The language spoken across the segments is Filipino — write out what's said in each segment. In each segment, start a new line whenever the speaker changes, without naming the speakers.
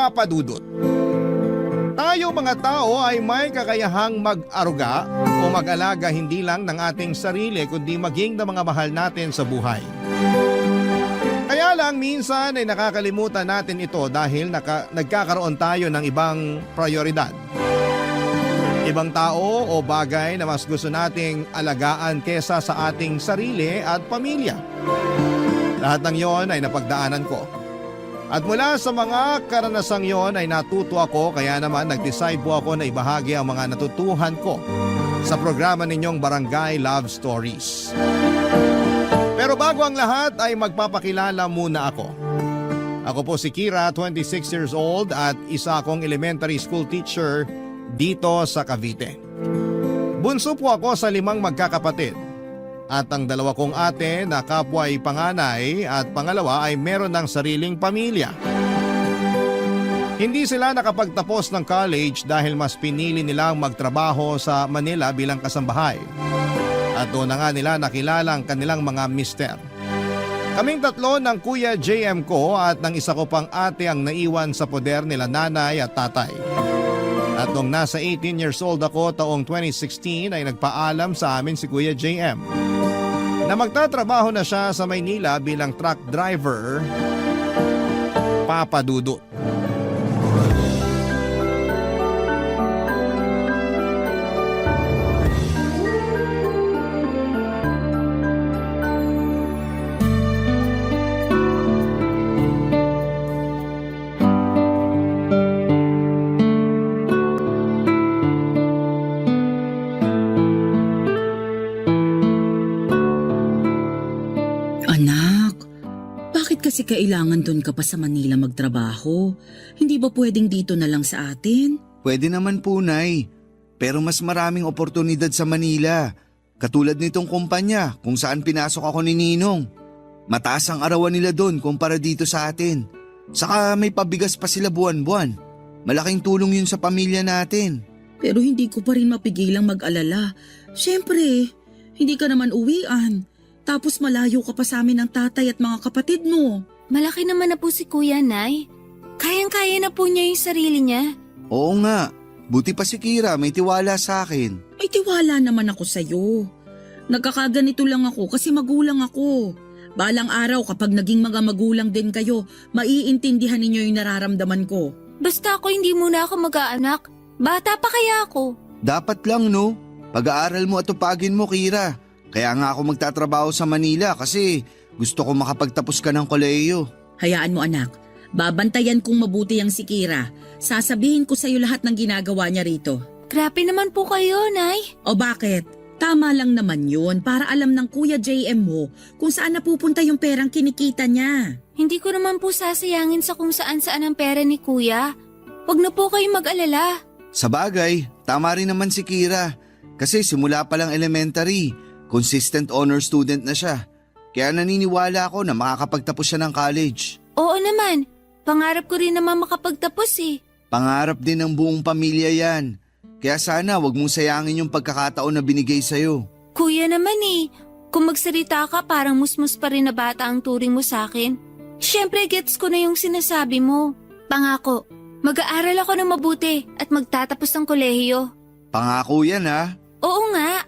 Papa Dudut. Tayo mga tao ay may kakayahang mag-aruga o mag-alaga hindi lang ng ating sarili kundi maging ng mga mahal natin sa buhay. Kaya lang minsan ay nakakalimutan natin ito dahil nagkakaroon tayo ng ibang prioridad. Ibang tao o bagay na mas gusto nating alagaan kesa sa ating sarili at pamilya. Lahat ng yon ay napagdaanan ko. At mula sa mga karanasang yon ay natuto ako kaya naman nag-decide po ako na ibahagi ang mga natutuhan ko sa programa ninyong Barangay Love Stories. Pero bago ang lahat ay magpapakilala muna ako. Ako po si Kira, 26 years old at isa akong elementary school teacher dito sa Cavite. Bunso po ako sa 5 magkakapatid. At ang 2 kong ate na kapwa ay panganay at pangalawa ay meron ng sariling pamilya. Hindi sila nakapagtapos ng college dahil mas pinili nilang magtrabaho sa Manila bilang kasambahay. At doon na nga nila nakilala ang kanilang mga mister. Kaming 3 ng Kuya JM ko at ng isa ko pang ate ang naiwan sa poder nila nanay at tatay. At nung nasa 18 years old ako taong 2016 ay nagpaalam sa amin si Kuya JM na magtatrabaho na siya sa Maynila bilang truck driver, Papa Dudut.
Kasi kailangan doon ka pa sa Manila magtrabaho. Hindi ba pwedeng dito na lang sa atin?
Pwede naman po, Nay. Pero mas maraming oportunidad sa Manila. Katulad nitong kumpanya kung saan pinasok ako ni Ninong. Mataas ang arawan nila doon kumpara dito sa atin. Saka may pabigas pa sila buwan-buwan. Malaking tulong yun sa pamilya natin.
Pero hindi ko pa rin mapigilang mag-alala. Siyempre, hindi ka naman uwian. Tapos malayo ka pa sa amin ng tatay at mga kapatid mo.
Malaki naman na po si Kuya, Nay. Kayang-kaya na po niya yung sarili niya.
Oo nga. Buti pa si Kira, may tiwala sa akin.
May tiwala naman ako sa'yo. Nagkakaganito lang ako kasi magulang ako. Balang araw kapag naging mga magulang din kayo, maiintindihan ninyo yung nararamdaman ko.
Basta ako hindi muna ako mag-aanak. Bata pa kaya ako.
Dapat lang, no? Pag-aaral mo at tupagin mo, Kira. Kaya nga ako magtatrabaho sa Manila kasi gusto ko makapagtapos ka ng kolehiyo.
Hayaan mo anak, babantayan kong mabuti ang si Kira. Sasabihin ko sa'yo lahat ng ginagawa niya rito.
Grabe naman po kayo, Nay.
O bakit? Tama lang naman yun para alam ng Kuya JM mo kung saan napupunta yung perang kinikita niya.
Hindi ko naman po sasayangin sa kung saan-saan ang pera ni Kuya. Huwag na po kayong mag-alala.
Sa bagay, tama rin naman si Kira. Kasi simula pa lang elementary, consistent honor student na siya. Kaya naniniwala ako na makakapagtapos siya ng college.
Oo naman. Pangarap ko rin naman makapagtapos eh.
Pangarap din ng buong pamilya yan. Kaya sana wag mong sayangin yung pagkakataon na binigay sa'yo.
Kuya naman eh. Kung magsalita ka parang musmus pa rin na bata ang turing mo sa akin. Siyempre gets ko na yung sinasabi mo. Pangako, mag-aaral ako ng mabuti at magtatapos ng kolehiyo.
Pangako yan ha.
Oo nga.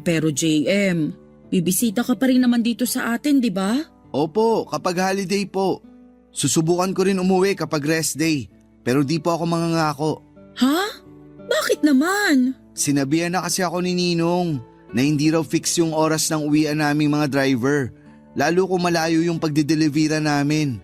Pero JM, bibisita ka pa rin naman dito sa atin, di ba?
Opo, kapag holiday po. Susubukan ko rin umuwi kapag rest day. Pero di po ako mangangako.
Ha? Bakit naman?
Sinabihan na kasi ako ni Ninong na hindi raw fix yung oras ng uwian naming mga driver. Lalo kung malayo yung pagdidelivera namin.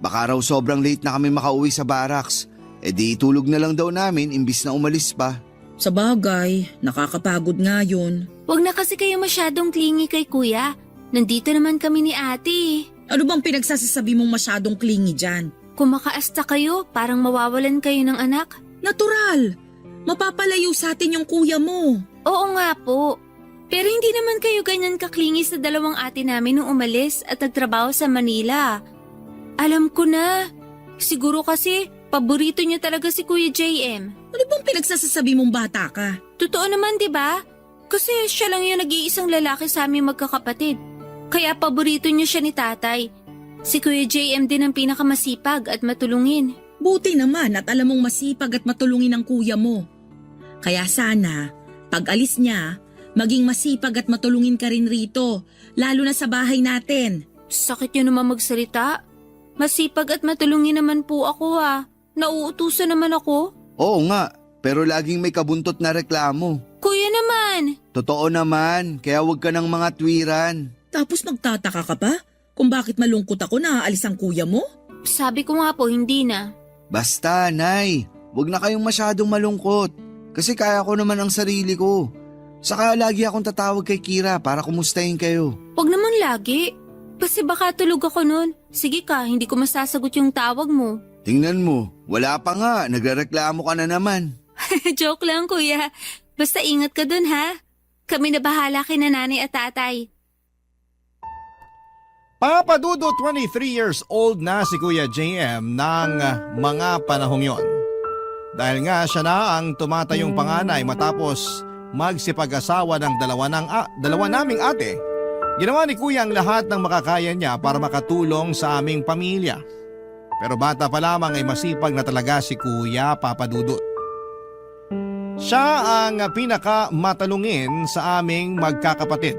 Baka raw sobrang late na kami makauwi sa barracks. E di itulog na lang daw namin imbis na umalis pa.
Sa bagay, nakakapagod nga yun.
Huwag na kasi kayo masyadong clingy kay Kuya. Nandito naman kami ni Ate.
Ano bang pinagsasasabi mong masyadong clingy dyan?
Kung makaasta kayo, parang mawawalan kayo ng anak.
Natural! Mapapalayo sa atin yung kuya mo.
Oo nga po. Pero hindi naman kayo ganyan kaklingi sa 2 ate namin nung umalis at nagtrabaho sa Manila. Alam ko na. Siguro kasi paborito niyo talaga si Kuya JM.
Ano bang pinagsasasabi mong bata ka?
Totoo naman, di ba? Kasi siya lang yung nag-iisang lalaki sa aming magkakapatid. Kaya paborito niyo siya ni tatay. Si Kuya JM din ang pinakamasipag at matulungin.
Buti naman at alam mong masipag at matulungin ang kuya mo. Kaya sana, pag alis niya, maging masipag at matulungin ka rin rito, lalo na sa bahay natin.
Sakit niyo naman magsalita. Masipag at matulungin naman po ako Nauutusan naman ako.
Oo nga, pero laging may kabuntot na reklamo.
Kuya naman.
Totoo naman, kaya huwag ka ng mga tuwiran.
Tapos magtataka ka pa kung bakit malungkot ako na aalis ang kuya mo?
Sabi ko nga po hindi na.
Basta, Nay, huwag na kayong masyadong malungkot. Kasi kaya ko naman ang sarili ko. Saka lagi akong tatawag kay Kira para kumustahin kayo.
Huwag naman lagi. Kasi baka tulog ako nun. Sige ka, hindi ko masasagot yung tawag mo.
Tingnan mo, wala pa nga, nagrereklamo ka na naman.
Joke lang kuya. Basta ingat ka dun Kami na bahala kina nanay at tatay.
Papa Dudut, 23 years old na si Kuya JM ng mga panahong yon. Dahil nga siya na ang tumatayong panganay matapos magsipag-asawa ng dalawa naming ate, ginawa ni Kuya ang lahat ng makakaya niya para makatulong sa aming pamilya. Pero bata pa lamang ay masipag na talaga si Kuya Papa Dudut. Siya ang pinakamatalungin sa aming magkakapatid.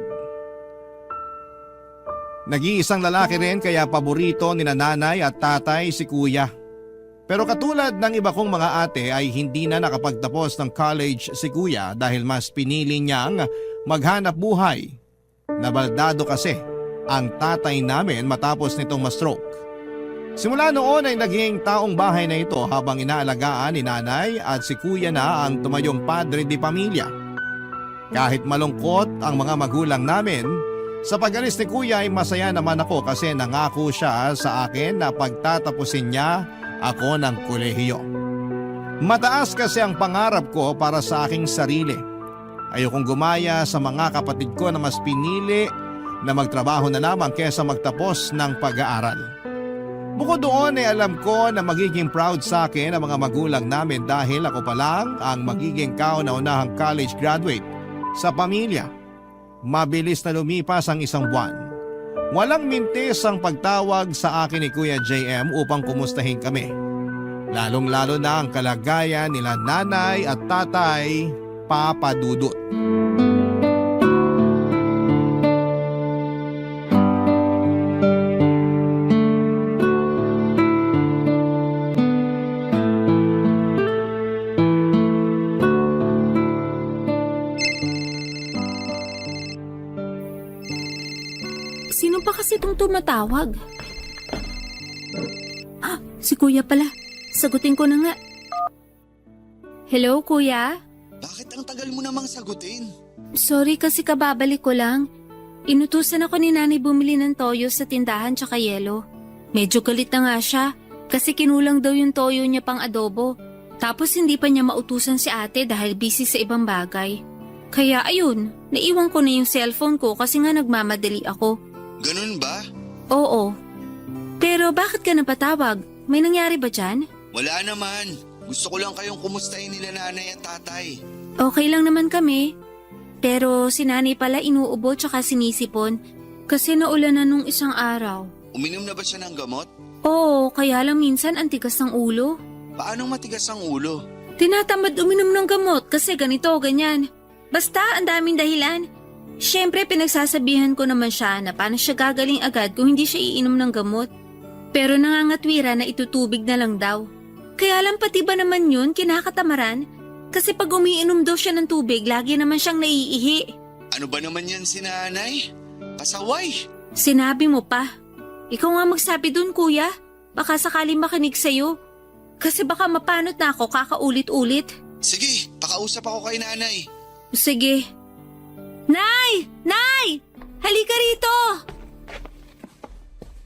Nag-iisang lalaki rin kaya paborito ni nanay at tatay si Kuya. Pero katulad ng iba kong mga ate ay hindi na nakapagtapos ng college si Kuya dahil mas pinili niyang maghanap buhay. Nabaldado kasi ang tatay namin matapos nitong ma-stroke. Simula noon ay naging taong bahay na ito habang inaalagaan ni nanay at si Kuya na ang tumayong padre di pamilya. Kahit malungkot ang mga magulang namin, sa pag-alis ni Kuya ay masaya naman ako kasi nangako siya sa akin na pagtatapusin niya ako ng kolehiyo. Mataas kasi ang pangarap ko para sa aking sarili. Ayokong gumaya sa mga kapatid ko na mas pinili na magtrabaho na lamang kesa magtapos ng pag-aaral. Bukod doon ay alam ko na magiging proud sa akin ang mga magulang namin dahil ako pa lang ang magiging kauna-unahang college graduate sa pamilya. Mabilis na lumipas ang isang buwan. Walang mintis ang pagtawag sa akin ni Kuya JM upang kumustahin kami. Lalong-lalo na ang kalagayan nila nanay at tatay, Papa Dudut.
Sino pa kasi itong tumatawag? Si Kuya pala. Sagutin ko na nga. Hello, Kuya?
Bakit ang tagal mo namang sagutin?
Sorry kasi kababalik ko lang. Inutusan ako ni nanay bumili ng toyo sa tindahan tsaka yelo. Medyo galit na nga siya kasi kinulang daw yung toyo niya pang adobo. Tapos hindi pa niya mautusan si ate dahil busy sa ibang bagay. Kaya ayun, naiwan ko na yung cellphone ko kasi nga nagmamadali ako.
Ganun ba?
Oo. Pero bakit ka napatawag? May nangyari ba dyan?
Wala naman. Gusto ko lang kayong kumustahin nila nanay at tatay.
Okay lang naman kami. Pero si nanay pala inuubo tsaka sinisipon kasi naulanan nung isang araw.
Uminom na ba siya ng gamot?
Oo, kaya lang minsan ang tigas ng ulo.
Paanong matigas ang ulo?
Tinatamad uminom ng gamot kasi ganito o ganyan. Basta ang daming dahilan. Siyempre pinagsasabihan ko naman siya na paano siya gagaling agad kung hindi siya iinom ng gamot. Pero nangangatwira na itutubig na lang daw. Kaya lang pati ba naman yun kinakatamaran? Kasi pag umiinom daw siya ng tubig, lagi naman siyang naiihi.
Ano ba naman yan si nanay? Pasaway!
Sinabi mo pa. Ikaw nga magsabi dun, kuya. Baka sakaling makinig sa'yo. Kasi baka mapanot na ako kakaulit-ulit.
Sige, pakausap ako kay nanay.
Sige. Nay! Nay! Halika rito!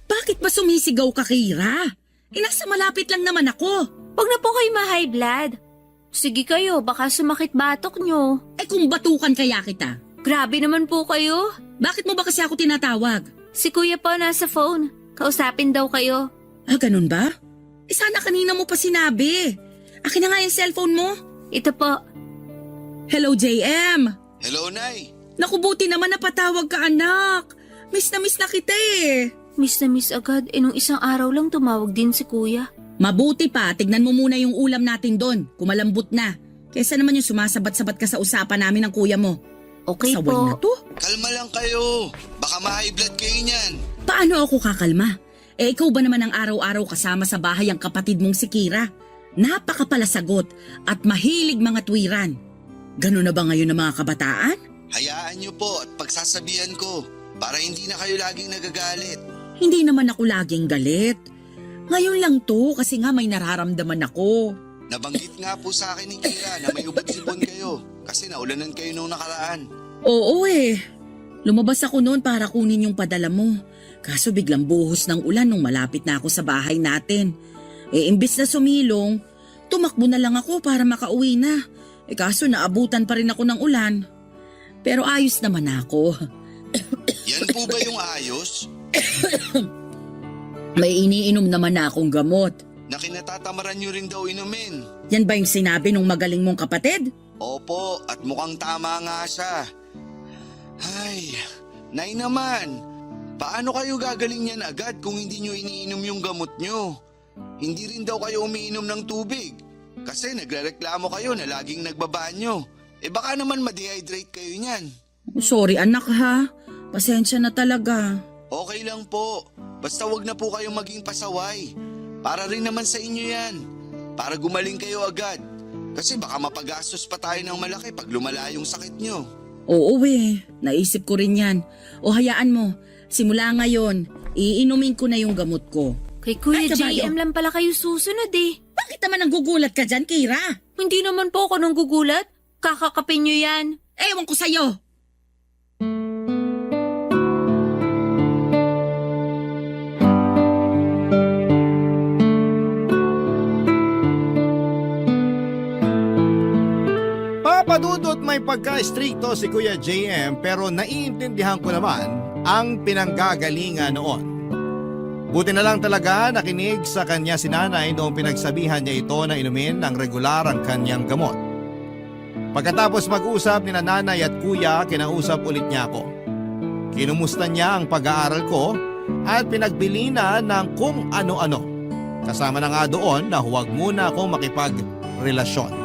Bakit ba sumisigaw ka, Kira? Nasa malapit lang naman ako.
Huwag na po kayo ma-high blood. Sige kayo, baka sumakit batok nyo.
Kung batukan kaya kita.
Grabe naman po kayo.
Bakit mo ba kasi ako tinatawag?
Si kuya po nasa phone. Kausapin daw kayo.
Ganun ba? Sana kanina mo pa sinabi. Akin na nga yung cellphone mo.
Ito po.
Hello, JM.
Hello, Nay.
Naku, buti naman napatawag ka, anak. Miss na kita eh.
Miss na miss agad. Nung isang araw lang tumawag din si kuya.
Mabuti pa, tignan mo muna yung ulam natin doon, kumalambot na. Kesa naman yung sumasabat-sabat ka sa usapan namin ng kuya mo.
Okay
Saway
po.
na to?
Kalma lang kayo. Baka ma-high blood kayo niyan.
Paano ako kakalma? Ikaw ba naman ang araw-araw kasama sa bahay ang kapatid mong si Kira? Napakapalasagot at mahilig mga tuwiran. Ganun na ba ngayon ng mga kabataan?
Hayaan niyo po at pagsasabihan ko para hindi na kayo laging nagagalit.
Hindi naman ako laging galit. Ngayon lang to kasi nga may nararamdaman ako.
Nabanggit nga po sa akin ni Kira na may ubod-sipon kayo kasi naulanan kayo nung nakaraan.
Oo eh. Lumabas ako noon para kunin yung padala mo. Kaso biglang buhos ng ulan nung malapit na ako sa bahay natin. Imbis na sumilong, tumakbo na lang ako para makauwi na. Kaso naabutan pa rin ako ng ulan. Pero ayos naman ako.
Yan po ba yung ayos?
May iniinom naman na akong gamot.
Na kinatatamaran niyo rin daw inumin.
Yan ba yung sinabi nung magaling mong kapatid?
Opo, at mukhang tama nga siya. Ay, nay naman. Paano kayo gagaling yan agad kung hindi nyo iniinom yung gamot nyo? Hindi rin daw kayo umiinom ng tubig. Kasi nagrereklamo kayo na laging nagbabanyo. Baka naman ma-dehydrate kayo niyan.
Sorry anak ha. Pasensya na talaga.
Okay lang po. Basta wag na po kayong maging pasaway. Para rin naman sa inyo yan. Para gumaling kayo agad. Kasi baka mapagastos pa tayo ng malaki pag lumala yung sakit nyo.
Oo eh, naisip ko rin yan. O hayaan mo, simula ngayon, iinumin ko na yung gamot ko.
Kay Kuya
Ay, kabayo.
JM lang pala kayo susunod eh.
Bakit naman nanggugulat ka dyan, Kira?
Hindi naman po ako nang gugulat. Kakakapin nyo yan.
Ewan ko sa'yo.
Papadudot may pagka-stricto si Kuya JM pero naiintindihan ko naman ang pinanggagalingan noon. Buti na lang talaga nakinig sa kanya si nanay noong pinagsabihan niya ito na inumin ng regular ang kanyang gamot. Pagkatapos mag-usap ni nanay at kuya, kinausap ulit niya ako. Kinumusta niya ang pag-aaral ko at pinagbili na ng kung ano-ano. Kasama na nga doon na huwag muna akong makipagrelasyon.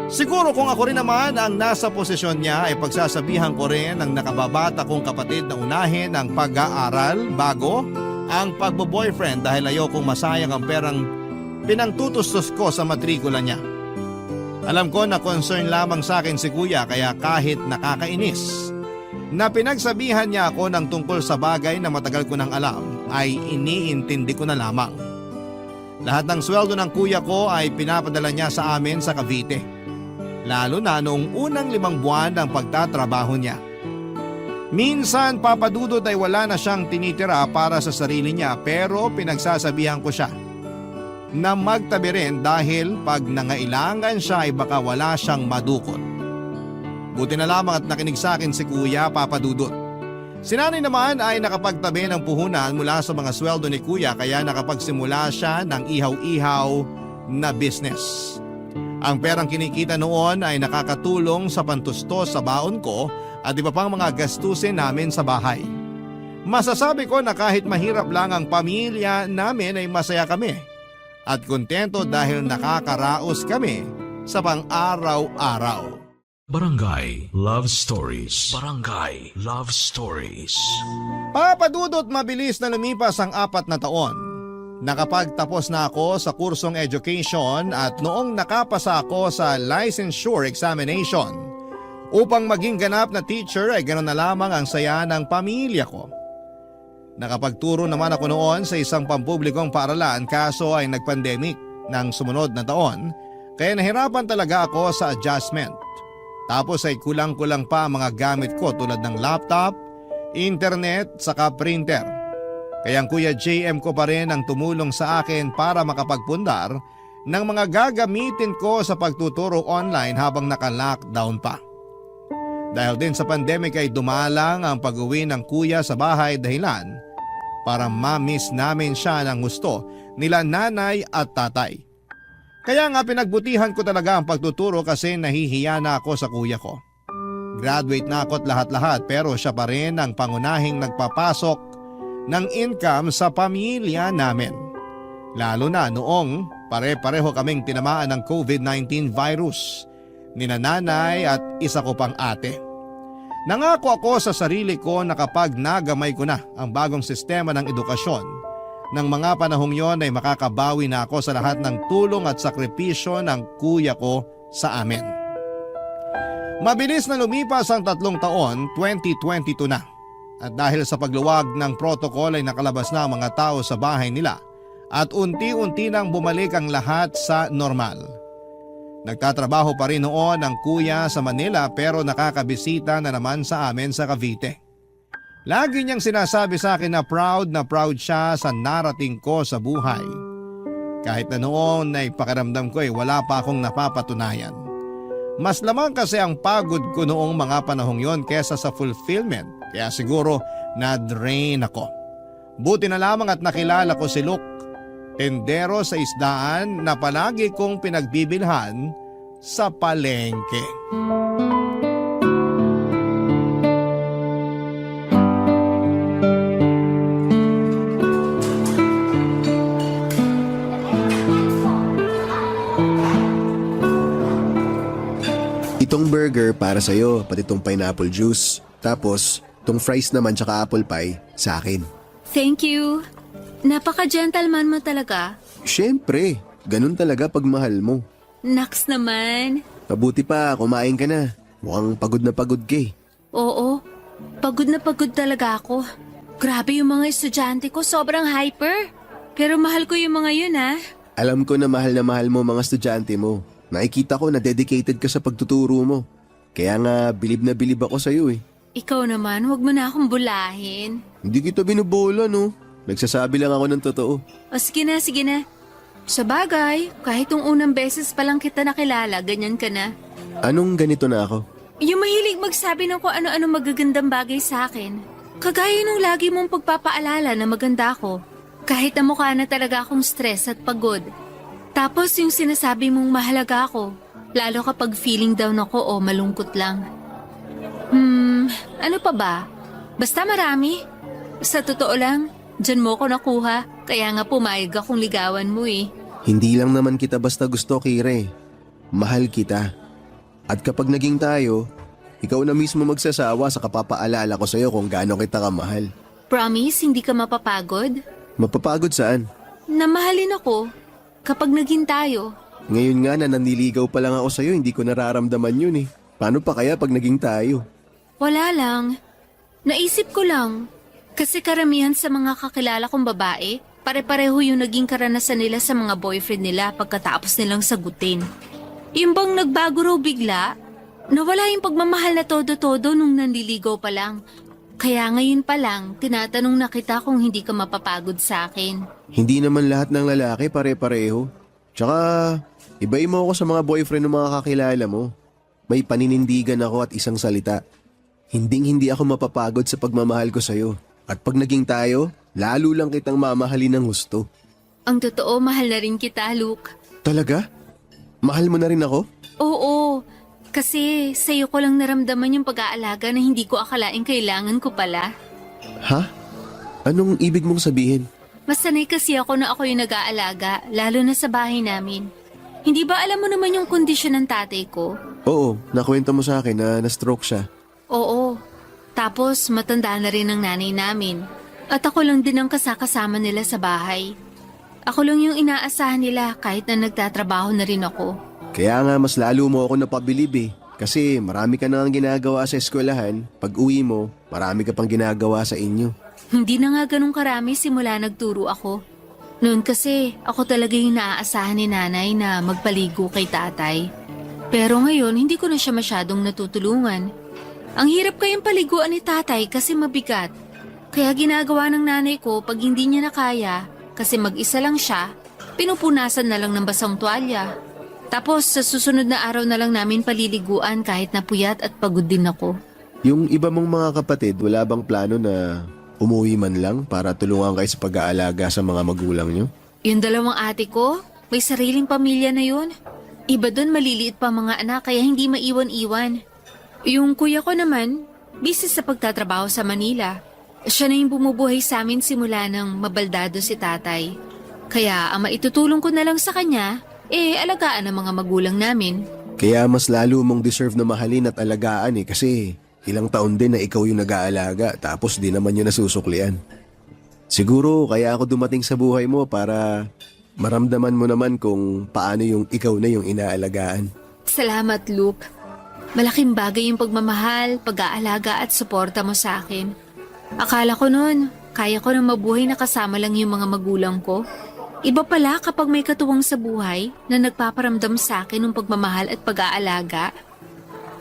Siguro kung ako rin naman ang nasa posisyon niya ay pagsasabihan ko rin ang nakababata kong kapatid na unahin ang pag-aaral bago ang pagbo-boyfriend dahil ayokong masayang ang perang pinangtutustos ko sa matrikula niya. Alam ko na concern lamang sa akin si kuya kaya kahit nakakainis na pinagsabihan niya ako ng tungkol sa bagay na matagal ko nang alam ay iniintindi ko na lamang. Lahat ng sweldo ng kuya ko ay pinapadala niya sa amin sa Cavite. Lalo na noong unang 5 buwan ng pagtatrabaho niya. Minsan papadudot ay wala na siyang tinitira para sa sarili niya pero pinagsasabihan ko siya na magtabi rin dahil pag nangailangan siya ay baka wala siyang madukot. Buti na lamang at nakinig sa akin si kuya papadudot. Si nanay naman ay nakapagtabi ng puhunan mula sa mga sweldo ni kuya kaya nakapagsimula siya ng ihaw-ihaw na business. Ang perang kinikita noon ay nakakatulong sa pantustos sa baon ko at iba pang mga gastusin namin sa bahay. Masasabi ko na kahit mahirap lang ang pamilya namin ay masaya kami at kontento dahil nakakaraos kami sa pang-araw-araw.
Barangay Love Stories. Barangay Love Stories.
Papadudot mabilis na lumipas ang 4 na taon. Nakapagtapos na ako sa kursong education at noong nakapasa ako sa licensure examination. Upang maging ganap na teacher ay ganoon na lamang ang saya ng pamilya ko. Nakapagturo naman ako noon sa isang pampublikong paaralan kaso ay nagpandemic ng sumunod na taon kaya nahirapan talaga ako sa adjustment. Tapos ay kulang-kulang pa ang mga gamit ko tulad ng laptop, internet, saka printer. Kaya ang Kuya JM ko pa rin ang tumulong sa akin para makapagpundar ng mga gagamitin ko sa pagtuturo online habang naka-lockdown pa. Dahil din sa pandemic ay dumalang ang pag-uwi ng kuya sa bahay dahilan para ma-miss namin siya ng gusto nila nanay at tatay. Kaya nga pinagbutihan ko talaga ang pagtuturo kasi nahihiya na ako sa kuya ko. Graduate na ako at lahat-lahat pero siya pa rin ang pangunahing nagpapasok ng income sa pamilya namin. Lalo na noong pare-pareho kaming tinamaan ng COVID-19 virus ni nanay at isa ko pang ate. Nangako ako sa sarili ko na kapag nagamay ko na ang bagong sistema ng edukasyon, ng mga panahong yon ay makakabawi na ako sa lahat ng tulong at sakripisyo ng kuya ko sa amin. Mabilis na lumipas ang 3 taon, 2022 na. At dahil sa pagluwag ng protocol ay nakalabas na ang mga tao sa bahay nila at unti-unti nang bumalik ang lahat sa normal. Nagtatrabaho pa rin noon ang kuya sa Manila pero nakakabisita na naman sa amin sa Cavite. Lagi niyang sinasabi sa akin na proud siya sa narating ko sa buhay. Kahit na noon ay pakiramdam ko wala pa akong napapatunayan. Mas lamang kasi ang pagod ko noong mga panahong yon kesa sa fulfillment, kaya siguro na-drain ako. Buti na lamang at nakilala ko si Luke, tendero sa isdaan na palagi kong pinagbibilhan sa palengke.
Itong burger para sa'yo, pati itong pineapple juice. Tapos, itong fries naman tsaka apple pie sa akin.
Thank you. Napaka-gentleman mo talaga.
Siyempre, ganun talaga pag mahal mo.
Naks naman.
Mabuti pa, kumain ka na. Mukhang pagod na pagod ka eh.
Oo, pagod na pagod talaga ako. Grabe yung mga estudyante ko, sobrang hyper. Pero mahal ko yung mga yun ha.
Alam ko na mahal mo mga estudyante mo. Nakikita ko na dedicated ka sa pagtuturo mo. Kaya nga, bilib na bilib ako sa'yo eh.
Ikaw naman, wag mo na akong bulahin.
Hindi kita binubola no. Nagsasabi lang ako ng totoo.
O sige na, sige na. Sa bagay, kahit yung unang beses pa lang kita nakilala, ganyan ka na.
Anong ganito na ako?
Yung mahilig magsabi ng kung ano-ano magagandang bagay sa akin. Kagaya nung lagi mong pagpapaalala na maganda ako. Kahit na mukha na talaga akong stress at pagod. Tapos yung sinasabi mong mahalaga ako, lalo kapag feeling down ako o malungkot lang. Ano pa ba? Basta marami. Sa totoo lang, dyan mo ko nakuha, kaya nga pumayag akong ligawan mo eh.
Hindi lang naman kita basta gusto, Kire. Mahal kita. At kapag naging tayo, ikaw na mismo magsasawa sa kapapaalala ko sa'yo kung gaano kita kamahal.
Promise, hindi ka mapapagod?
Mapapagod saan?
Namahalin ako kapag naging tayo.
Ngayon nga na naniligaw pa lang ako sa'yo, hindi ko nararamdaman yun eh. Paano pa kaya pag naging tayo?
Wala lang. Naisip ko lang. Kasi karamihan sa mga kakilala kong babae, pare-pareho yung naging karanasan nila sa mga boyfriend nila pagkatapos nilang sagutin. Yung bang nagbago raw bigla, nawala yung pagmamahal na todo-todo nung nanliligaw pa lang. Kaya ngayon pa lang, tinatanong na kita kung hindi ka mapapagod sa akin.
Hindi naman lahat ng lalaki pare-pareho. Tsaka, iba mo ako sa mga boyfriend ng mga kakilala mo. May paninindigan ako at isang salita. Hinding-hindi ako mapapagod sa pagmamahal ko sa'yo. At pag naging tayo, lalo lang kitang mamahalin ng husto.
Ang totoo, mahal na rin kita, Luke.
Talaga? Mahal mo na rin ako?
Oo, kasi sa'yo ko lang naramdaman yung pag-aalaga na hindi ko akalaing kailangan ko pala.
Ha? Anong ibig mong sabihin?
Mas sanay kasi ako na ako yung nag-aalaga, lalo na sa bahay namin. Hindi ba alam mo naman yung kondisyon ng tatay ko?
Oo, nakwento mo sa akin na na-stroke siya.
Oo. Tapos matanda na rin ang nanay namin. At ako lang din ang kasakasama nila sa bahay. Ako lang yung inaasahan nila kahit na nagtatrabaho na rin ako.
Kaya nga mas lalo mo ako napabilib eh. Kasi marami ka nang ginagawa sa eskwelahan. Pag uwi mo, marami ka pang ginagawa sa inyo.
Hindi na nga ganun karami simula nagturo ako. Noon kasi ako talaga yung naaasahan ni nanay na magpaligo kay tatay. Pero ngayon hindi ko na siya masyadong natutulungan. Ang hirap kayang paliguan ni tatay kasi mabigat. Kaya ginagawa ng nanay ko pag hindi niya na kaya, kasi mag-isa lang siya, pinupunasan na lang ng basang tuwalya. Tapos sa susunod na araw na lang namin paliliguan kahit napuyat at pagod din ako.
Yung iba mong mga kapatid, wala bang plano na umuwi man lang para tulungan kayo sa pag-aalaga sa mga magulang nyo?
Yung dalawang ate ko, may sariling pamilya na yun. Iba doon maliliit pa mga anak kaya hindi maiwan-iwan. Yung kuya ko naman, busy sa pagtatrabaho sa Manila. Siya na yung bumubuhay sa amin simula nang mabaldado si tatay. Kaya ang maitutulong ko na lang sa kanya, alagaan ang mga magulang namin.
Kaya mas lalo mong deserve na mahalin at alagaan kasi ilang taon din na ikaw yung nag-aalaga tapos di naman yun nasusuklian. Siguro kaya ako dumating sa buhay mo para maramdaman mo naman kung paano yung ikaw na yung inaalagaan.
Salamat, Luke. Malaking bagay yung pagmamahal, pag-aalaga at suporta mo sa akin. Akala ko noon, kaya ko nang mabuhay na kasama lang yung mga magulang ko. Iba pala kapag may katuwang sa buhay na nagpaparamdam sa akin ng pagmamahal at pag-aalaga.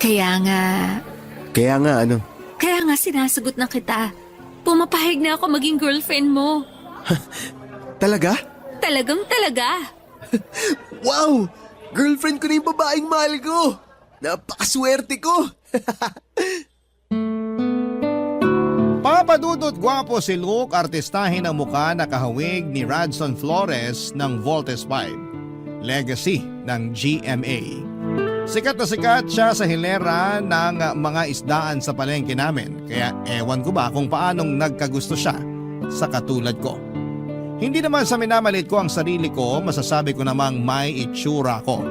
Kaya nga
Kaya nga
sinasagot na kita. Pumapahig na ako maging girlfriend mo.
Talaga?
Talaga.
Wow! Girlfriend ko na yung babaeng mahal ko! Napakaswerte ko!
Papadudot gwapo si Luke, artistahin ang muka na kahawig ni Radson Flores ng Voltes 5, legacy ng GMA. Sikat na sikat siya sa hilera ng mga isdaan sa palengke namin, kaya ewan ko ba kung paanong nagkagusto siya sa katulad ko. Hindi naman sa minamalit ko ang sarili ko, masasabi ko namang may itsura ko.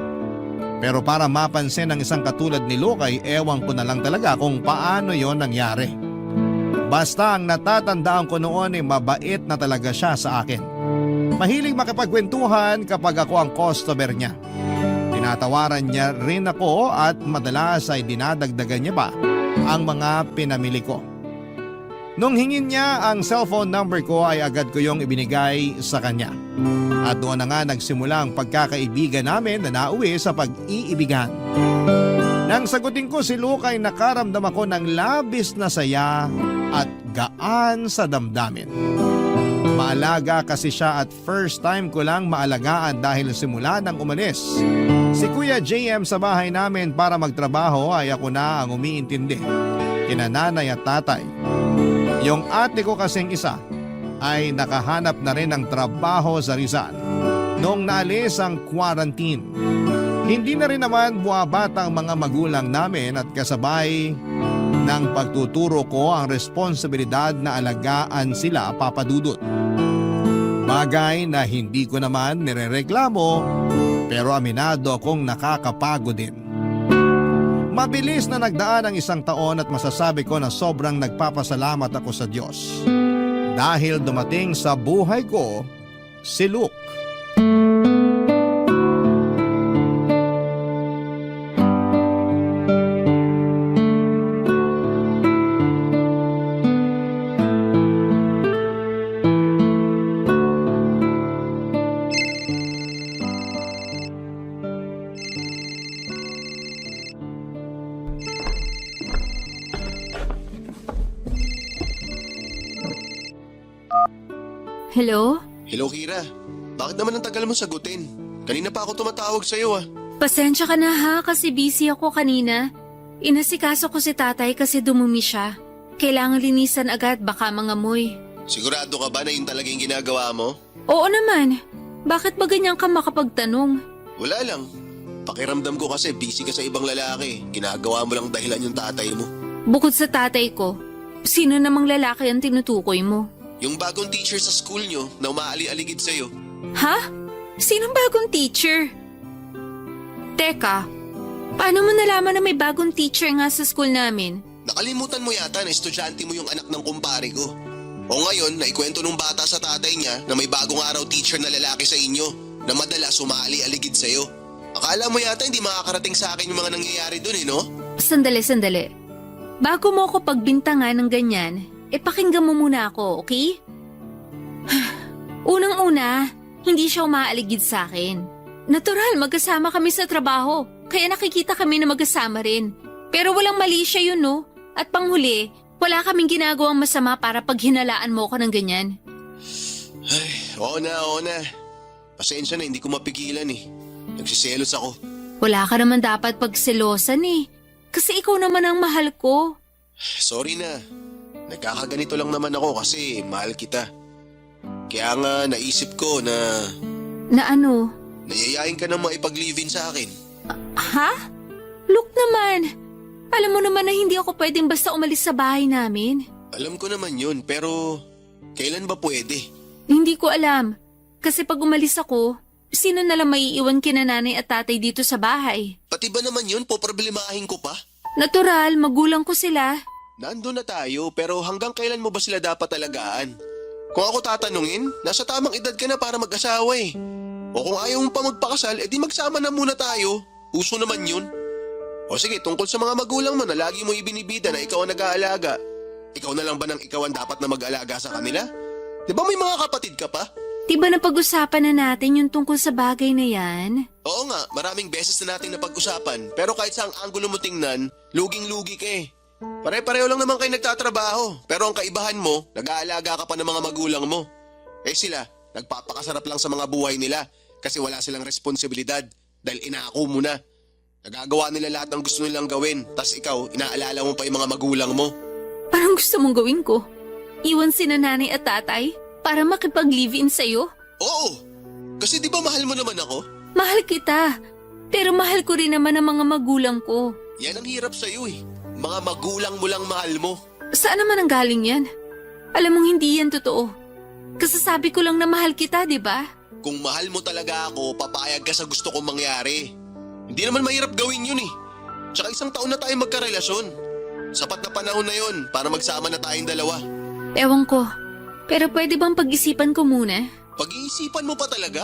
Pero para mapansin ang isang katulad ni Luke ay ewan ko na lang talaga kung paano yon nangyari. Basta ang natatandaan ko noon ay mabait na talaga siya sa akin. Mahilig makipagkwentuhan kapag ako ang customer niya. Tinatawaran niya rin ako at madalas ay dinadagdagan niya pa ang mga pinamili ko. Nung hingin niya ang cellphone number ko ay agad ko yung ibinigay sa kanya. At doon na nga nagsimula ang pagkakaibigan namin na nauwi sa pag-iibigan. Nang sagutin ko si Luke ay nakaramdam ako ng labis na saya at gaan sa damdamin. Maalaga kasi siya at first time ko lang maalagaan dahil simula nang umalis si Kuya JM sa bahay namin para magtrabaho ay ako na ang umiintindi kina nanay at tatay. Yung ate ko kasing isa ay nakahanap na rin ng trabaho sa Rizal noong naalis ang quarantine. Hindi na rin naman buwabata ang mga magulang namin at kasabay ng pagtuturo ko ang responsibilidad na alagaan sila, papadudot. Bagay na hindi ko naman nirereklamo pero aminado akong nakakapagod din. Mabilis na nagdaan ang isang taon at masasabi ko na sobrang nagpapasalamat ako sa Diyos dahil dumating sa buhay ko si Luke.
Hello?
Hello, Kira. Bakit naman ang tagal mo sagutin? Kanina pa ako tumatawag sa'yo
Pasensya ka na ha kasi busy ako kanina. Inasikaso ko si tatay kasi dumumi siya. Kailangan linisan agad baka mangamoy.
Sigurado ka ba na yun talaga yung ginagawa mo?
Oo naman. Bakit ba ganyan ka makapagtanong?
Wala lang. Pakiramdam ko kasi busy ka sa ibang lalaki. Ginagawa mo lang dahilan yung tatay mo.
Bukod sa tatay ko, sino namang lalaki ang tinutukoy mo?
Yung bagong teacher sa school nyo na umaali-aligid sa'yo.
Ha? Sinong bagong teacher? Teka, paano mo nalaman na may bagong teacher nga sa school namin?
Nakalimutan mo yata na estudyante mo yung anak ng kumpare ko. O ngayon, naikwento nung bata sa tatay niya na may bagong araw teacher na lalaki sa inyo na madalas umaali-aligid sa'yo. Akala mo yata hindi makakarating sa akin yung mga nangyayari dun no?
Sandali. Bago mo ako pagbintangan ng ganyan, pakinggan mo muna ako, okay? Unang-una, hindi siya umaaligid sa akin. Natural, magkasama kami sa trabaho, kaya nakikita kami na magkasama rin. Pero walang mali siya yun, no? At panghuli, wala kaming ginagawang masama para paghinalaan mo ko ng ganyan.
Ay, oo na. Pasensya na, hindi ko mapigilan Nagsiselos ako.
Wala ka naman dapat pagselosan kasi ikaw naman ang mahal ko.
Sorry na. Nagkakaganito lang naman ako kasi mahal kita. Kaya nga naisip ko na...
Na ano?
Nayayain ka na maipag-live-in sa akin.
Ha? Look naman. Alam mo naman na hindi ako pwedeng basta umalis sa bahay namin.
Alam ko naman yun pero kailan ba pwede?
Hindi ko alam. Kasi pag umalis ako, sino na lang maiiwan kina nanay at tatay dito sa bahay?
Pati ba naman yun, poproblemahin ko pa?
Natural, magulang ko sila.
Nandun na tayo, pero hanggang kailan mo ba sila dapat alagaan? Kung ako tatanungin, nasa tamang edad ka na para mag-asawa eh. O kung ayaw mo pa magpakasal, edi magsama na muna tayo. Uso naman yun. O sige, tungkol sa mga magulang mo na lagi mo ibinibida na ikaw ang nag-aalaga. Ikaw na lang ba nang ikaw ang dapat na mag-alaga sa kanila? Di ba may mga kapatid ka pa?
Di ba napag-usapan na natin yung tungkol sa bagay na yan?
Oo nga, maraming beses na nating napag-usapan. Pero kahit saang anggulo mo tingnan, luging-lugi ka eh. Pare-pareho lang naman kayo nagtatrabaho. Pero ang kaibahan mo, nag-aalaga ka pa ng mga magulang mo. Eh sila, nagpapakasarap lang sa mga buhay nila kasi wala silang responsibilidad dahil inaako mo na. Nagagawa nila lahat ng gusto nilang gawin, tas ikaw, inaalala mo pa yung mga magulang mo.
Parang gusto mong gawin ko? Iwan sina nanay at tatay para makipag-live-in sa'yo?
Oo, kasi di ba mahal mo naman ako?
Mahal kita, pero mahal ko rin naman ang mga magulang ko.
Yan ang hirap sa'yo eh. Mga magulang mo lang mahal mo.
Saan naman ang galing yan? Alam mong hindi yan totoo. Kasasabi ko lang na mahal kita, di ba?
Kung mahal mo talaga ako, papayag ka sa gusto kong mangyari. Hindi naman mahirap gawin yun eh. Tsaka 1 taon na tayo magkarelasyon. Sapat na panahon na yun para magsama na tayong dalawa.
Ewan ko, pero pwede bang pag-isipan ko muna?
Pag-iisipan mo pa talaga?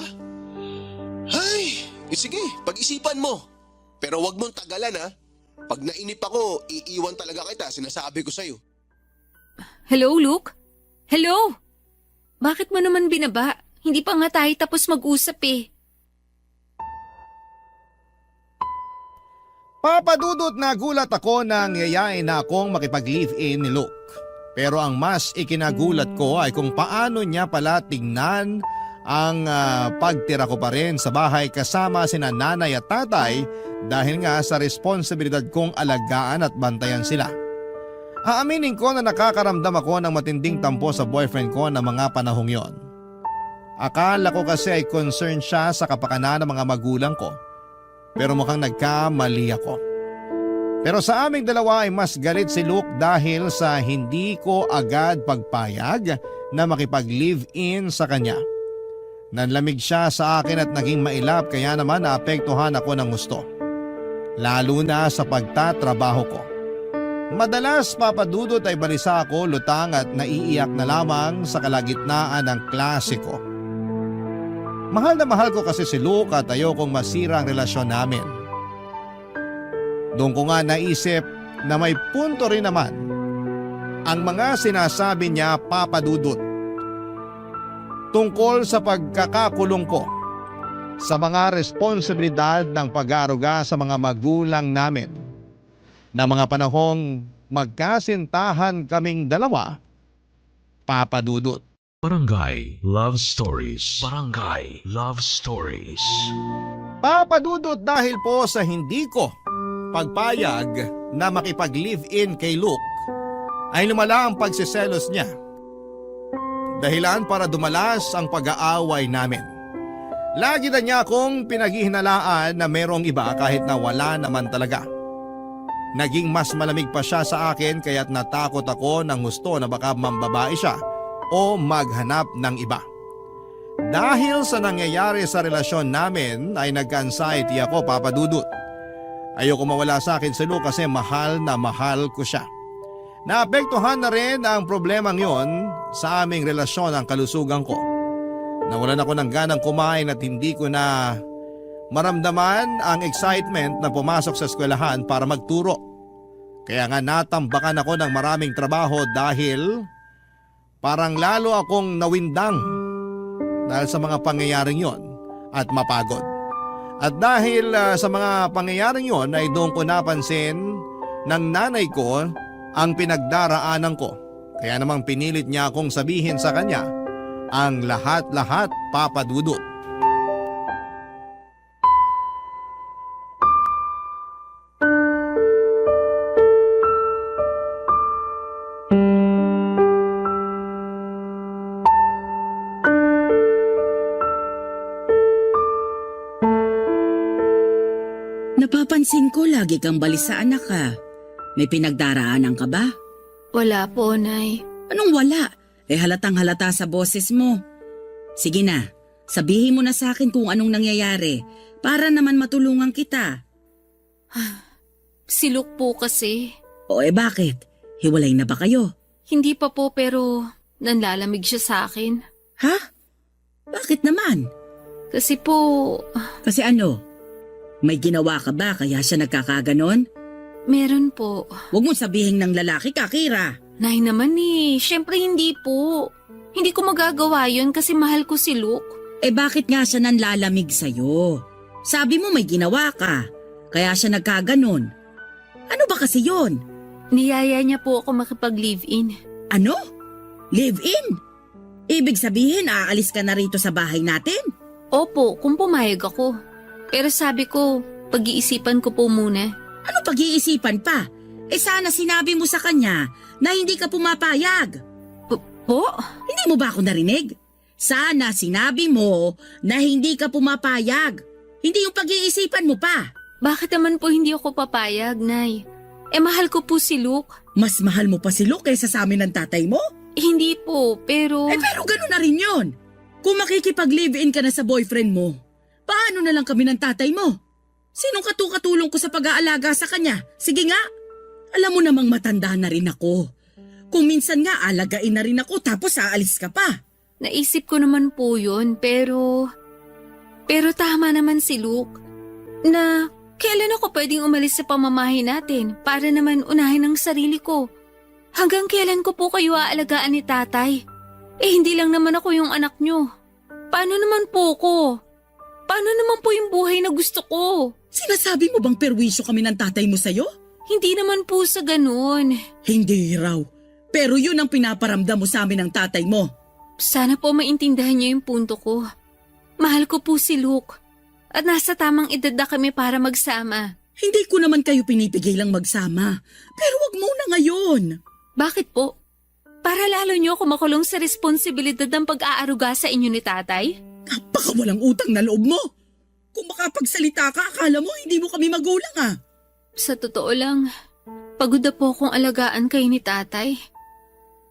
Ay, sige, pag-isipan mo. Pero wag mong tagalan ha. Pag nainip ako, iiwan talaga kita, sinasabi ko sa'yo.
Hello, Luke? Hello? Bakit mo naman binaba? Hindi pa nga tayo tapos mag-usap eh.
Papadudot na gulat ako nang yayain na akong makipag-live-in ni Luke. Pero ang mas ikinagulat ko ay kung paano niya pala tingnan ang pagtira ko pa rin sa bahay kasama sina nanay at tatay dahil nga sa responsibilidad kong alagaan at bantayan sila. Aaminin ko na nakakaramdam ako ng matinding tampo sa boyfriend ko na mga panahong yon. Akala ko kasi ay concern siya sa kapakanan ng mga magulang ko. Pero mukhang nagkamali ako. Pero sa aming dalawa ay mas galit si Luke dahil sa hindi ko agad pagpayag na makipag-live-in sa kanya. Nanlamig siya sa akin at naging mailap kaya naman naapektuhan ako ng gusto. Lalo na sa pagtatrabaho ko. Madalas papadudot ay balisa ako, lutang at naiiyak na lamang sa kalagitnaan ng klase ko. Mahal na mahal ko kasi si Luke at ayokong masira ang relasyon namin. Doon ko nga naisip na may punto rin naman ang mga sinasabi niya, papadudot, tungkol sa pagkakakulong ko sa mga responsibilidad ng pag-aaruga sa mga magulang namin na mga panahong magkasintahan kaming dalawa, papadudot.
Barangay Love Stories. Barangay Love Stories.
Papadudot dahil po sa hindi ko pagpayag na makipag-live-in kay Luke ay lumala ang pagsiselos niya. Dahilan para dumalas ang pag-aaway namin. Lagi na niya akong pinaghihinalaan na merong iba kahit na wala naman talaga. Naging mas malamig pa siya sa akin kaya't natakot ako ng gusto na baka mambabae siya o maghanap ng iba. Dahil sa nangyayari sa relasyon namin ay nagka-anxiety ako, papadudot. Ayoko mawala sa akin si Luke kasi mahal na mahal ko siya. Naapektuhan na rin ang problemang yon sa aming relasyon ang kalusugan ko. Nawalan ako ng ganang kumain at hindi ko na maramdaman ang excitement na pumasok sa eskwelahan para magturo. Kaya nga natambakan ako ng maraming trabaho dahil parang lalo akong nawindang dahil sa mga pangyayaring yon at mapagod. At dahil sa mga pangyayaring yon ay doon ko napansin ng nanay ko ang pinagdaraanan ko. Kaya namang pinilit niya akong sabihin sa kanya ang lahat-lahat, papadudot.
Napapansin ko lagi kang balisa, anak ka. May pinagdaraanan ka ba?
Wala po, Nay.
Anong wala? Halatang halata sa boses mo. Sige na, Sabihin mo na sa akin kung anong nangyayari para naman matulungan kita.
Si Luke po kasi.
O bakit? Hiwalay na ba kayo?
Hindi pa po pero nanlalamig siya sa akin.
Ha? Bakit naman?
Kasi po,
Kasi ano? May ginawa ka ba kaya siya nagkakaganon?
meron po.
Huwag mong sabihin ng lalaki ka, Kira.
Nay naman syempre hindi po. Hindi ko magagawa yun kasi mahal ko si Luke.
Bakit nga siya nanlalamig sa'yo? Sabi mo may ginawa ka, kaya siya nagkaganon. Ano ba kasi yon?
Niyaya niya po ako makipag-live-in.
Ano? Live-in? Ibig sabihin aalis ka na rito sa bahay natin?
Opo, kung pumayag ako. Pero sabi ko, pag-iisipan ko po muna.
Ano pag-iisipan pa? Sana sinabi mo sa kanya na hindi ka pumapayag.
Po?
Hindi mo ba ako narinig? Sana sinabi mo na hindi ka pumapayag. Hindi yung pag-iisipan mo pa.
Bakit naman po hindi ako papayag, Nay? Mahal ko po si Luke.
Mas mahal mo pa si Luke kaysa sa amin ng tatay mo?
Hindi po, pero...
Pero gano'n na rin yun. Kung makikipag-live-in ka na sa boyfriend mo, paano na lang kami ng tatay mo? Sinong katulong ko sa pag-aalaga sa kanya? Sige nga. Alam mo namang matanda na rin ako. Kung minsan nga alagain na rin ako tapos aalis ka pa.
Naisip ko naman po yun, pero... Pero tama naman si Luke na kailan ako pwedeng umalis sa pamamahay natin para naman unahin ang sarili ko. Hanggang kailan ko po kayo aalagaan ni tatay? Hindi lang naman ako yung anak nyo. Paano naman po ko? Paano naman po yung buhay na gusto ko?
Sinasabi mo bang perwisyo kami ng tatay mo sa'yo?
Hindi naman po sa ganun.
Hindi raw. Pero yun ang pinaparamdam mo sa amin ng tatay mo.
Sana po maintindihan niyo yung punto ko. Mahal ko po si Luke. At nasa tamang edad na kami para magsama.
Hindi ko naman kayo pinipigilang magsama. Pero wag muna ngayon.
Bakit po? Para lalo niyo ako makulong sa responsibilidad ng pag-aaruga sa inyo ni tatay?
Napakawalang utang na loob mo. Kung makapagsalita ka, akala mo hindi mo kami magulang ah.
Sa totoo lang, pagod na po akong alagaan kayo ni tatay.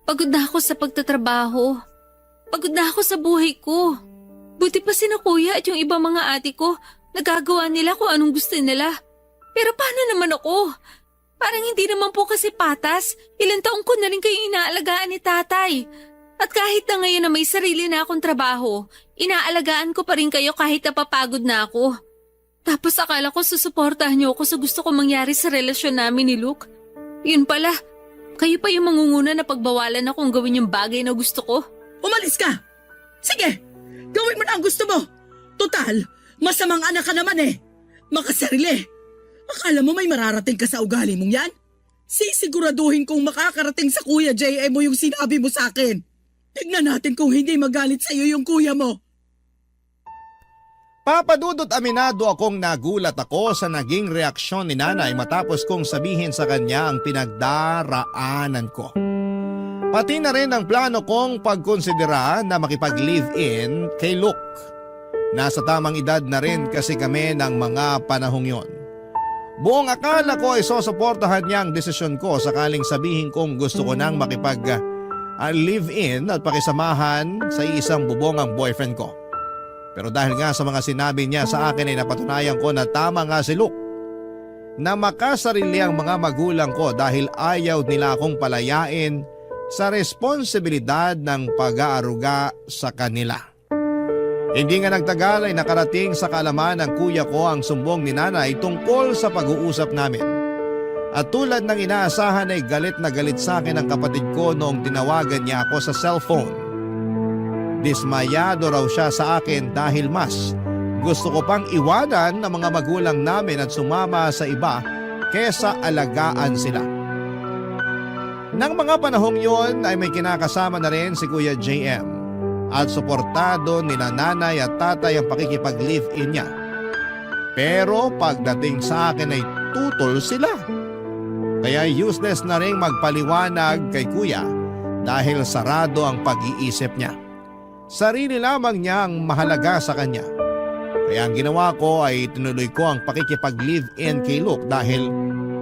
Pagod na ako sa pagtatrabaho. Pagod na ako sa buhay ko. Buti pa sina kuya at yung ibang mga ate ko, nagagawa nila kung anong gusto nila. Pero paano naman ako? Parang hindi naman po kasi patas. Ilang taong ko na rin kayo inaalagaan ni tatay. At kahit na ngayon na may sarili na akong trabaho, inaalagaan ko pa rin kayo kahit napapagod na ako. Tapos akala ko susuportahan niyo ako sa gusto ko mangyari sa relasyon namin ni Luke. Yun pala, kayo pa yung mangunguna na pagbawalan akong gawin yung bagay na gusto ko.
Umalis ka! Sige, gawin mo na ang gusto mo. Total, masamang anak ka naman eh. Makasarili. Akala mo may mararating ka sa ugali mong yan? Sisiguraduhin kong makakarating sa Kuya JM mo yung sinabi mo sa akin. Tignan natin kung hindi magalit sa iyo yung kuya mo.
Papadudot aminado akong nagulat ako sa naging reaksyon ni nanay matapos kong sabihin sa kanya ang pinagdaraanan ko. Pati na rin ang plano kong pagkonsidera na makipag-live-in kay Luke. Nasa tamang edad na rin kasi kami ng mga panahong yon. Buong akala ko ay susuportahan niya ang desisyon ko sakaling sabihin kong gusto ko nang makipag-live-in at pakisamahan sa isang bubong ang boyfriend ko. Pero dahil nga sa mga sinabi niya sa akin ay napatunayan ko na tama nga si Luke. Na makasarili ang mga magulang ko dahil ayaw nila akong palayain sa responsibilidad ng pag-aaruga sa kanila. Hindi nga nagtagal ay nakarating sa kaalaman ng kuya ko ang sumbong ni nanay tungkol sa pag-uusap namin. At tulad ng inaasahan ay galit na galit sa akin ang kapatid ko noong tinawagan niya ako sa cellphone. Dismayado raw siya sa akin dahil mas gusto ko pang iwanan ng mga magulang namin at sumama sa iba kesa alagaan sila. Nang mga panahong yon ay may kinakasama na rin si Kuya JM at suportado ni nanay at tatay ang pakikipag-live-in niya. Pero pagdating sa akin ay tutol sila. Kaya useless na rin magpaliwanag kay Kuya dahil sarado ang pag-iisip niya. Sarili lamang niya ang mahalaga sa kanya. Kaya ang ginawa ko ay tinuloy ko ang pakikipag-live-in kay Luke dahil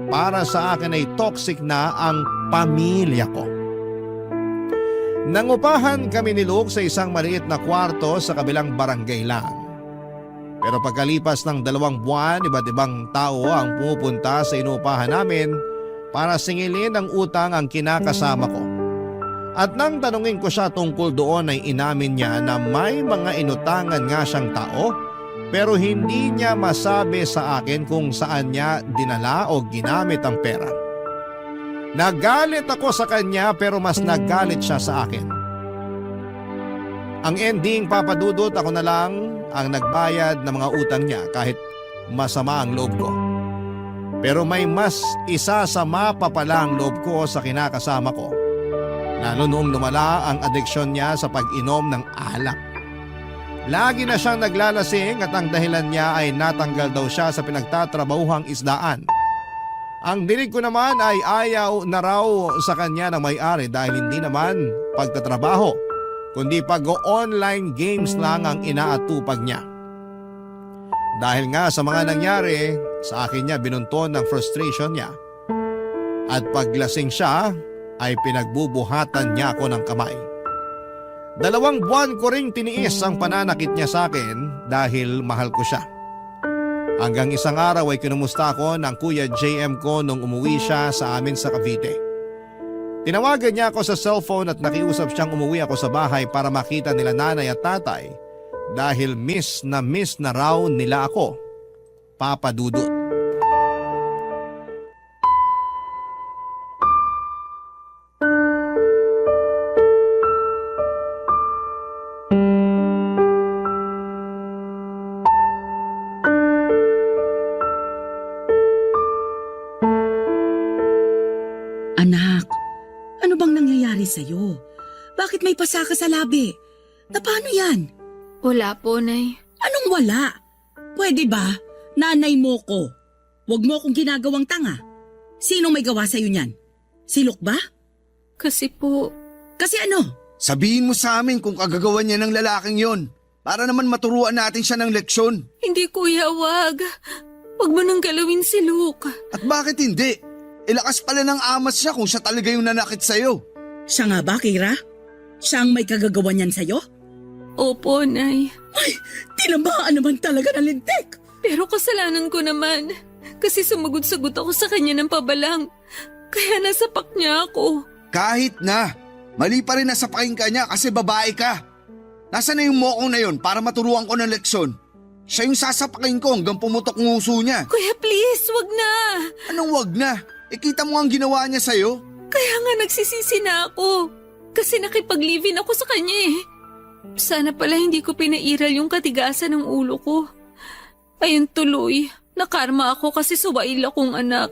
para sa akin ay toxic na ang pamilya ko. Nangupahan kami ni Luke sa isang maliit na kwarto sa kabilang barangay lang. Pero pagkalipas ng 2 buwan, iba't ibang tao ang pumupunta sa inuupahan namin para singilin ng utang ang kinakasama ko. At nang tanungin ko siya tungkol doon ay inamin niya na may mga inutangan nga siyang tao pero hindi niya masabi sa akin kung saan niya dinala o ginamit ang pera. Nagalit ako sa kanya pero mas nagalit siya sa akin. Ang ending, papadudot, ako na lang ang nagbayad ng mga utang niya kahit masama ang loob ko. Pero may mas isasama pa pala ang loob ko sa kinakasama ko. Lalo noong lumala ang adeksyon niya sa pag-inom ng alak. Lagi na siyang naglalasing at ang dahilan niya ay natanggal daw siya sa pinagtatrabahuhang isdaan. Ang dinig ko naman ay ayaw na raw sa kanya ng may-ari dahil hindi naman pagtatrabaho, kundi pag-online games lang ang inaatupag niya. Dahil nga sa mga nangyari, sa akin niya binunton ng frustration niya. At paglasing siya, ay pinagbubuhatan niya ako ng kamay. 2 buwan ko ring tiniis ang pananakit niya sa akin dahil mahal ko siya. Hanggang isang araw ay kinumusta ako ng Kuya JM ko nung umuwi siya sa amin sa Cavite. Tinawagan niya ako sa cellphone at nakiusap siyang umuwi ako sa bahay para makita nila nanay at tatay dahil miss na raw nila ako. Papa Dudut.
Anak, ano bang nangyayari sa'yo? Bakit may pasa ka sa labi? Na paano yan?
Wala po, Nay.
Anong wala? Pwede ba? Nanay mo ko. Huwag mo akong ginagawang tanga. Sino may gawa sa'yo niyan? Si Luke ba?
Kasi po,
Kasi ano?
Sabihin mo sa amin kung kagagawan niya ng lalaking yon para naman maturuan natin siya ng leksyon.
hindi kuya, wag. Wag mo nang galawin si Luke.
At bakit hindi? Ilakas pala ng amas siya kung siya talaga yung nanakit sa'yo.
Siya nga ba, Kira? Siya ang may kagagawan niyan sa'yo?
Opo, Nay.
Ay, tinamaan naman talaga ng lintik.
Pero kasalanan ko naman. Kasi sumagot-sagot ako sa kanya ng pabalang. Kaya nasapak niya ako.
Kahit na, mali pa rin nasapakin ka niya kasi babae ka. Nasaan na yung mokong na yun para maturuan ko ng leksyon? Siya yung sasapakin ko hanggang pumutok nguso niya.
Kuya, please, wag na.
Anong wag na? Kita mo ang ginawa niya sa'yo?
Kaya nga nagsisisi na ako. Kasi nakipag-live-in ako sa kanya eh. Sana pala hindi ko pinairal yung katigasan ng ulo ko. Ayun tuloy, nakarma ako kasi suwail akong anak.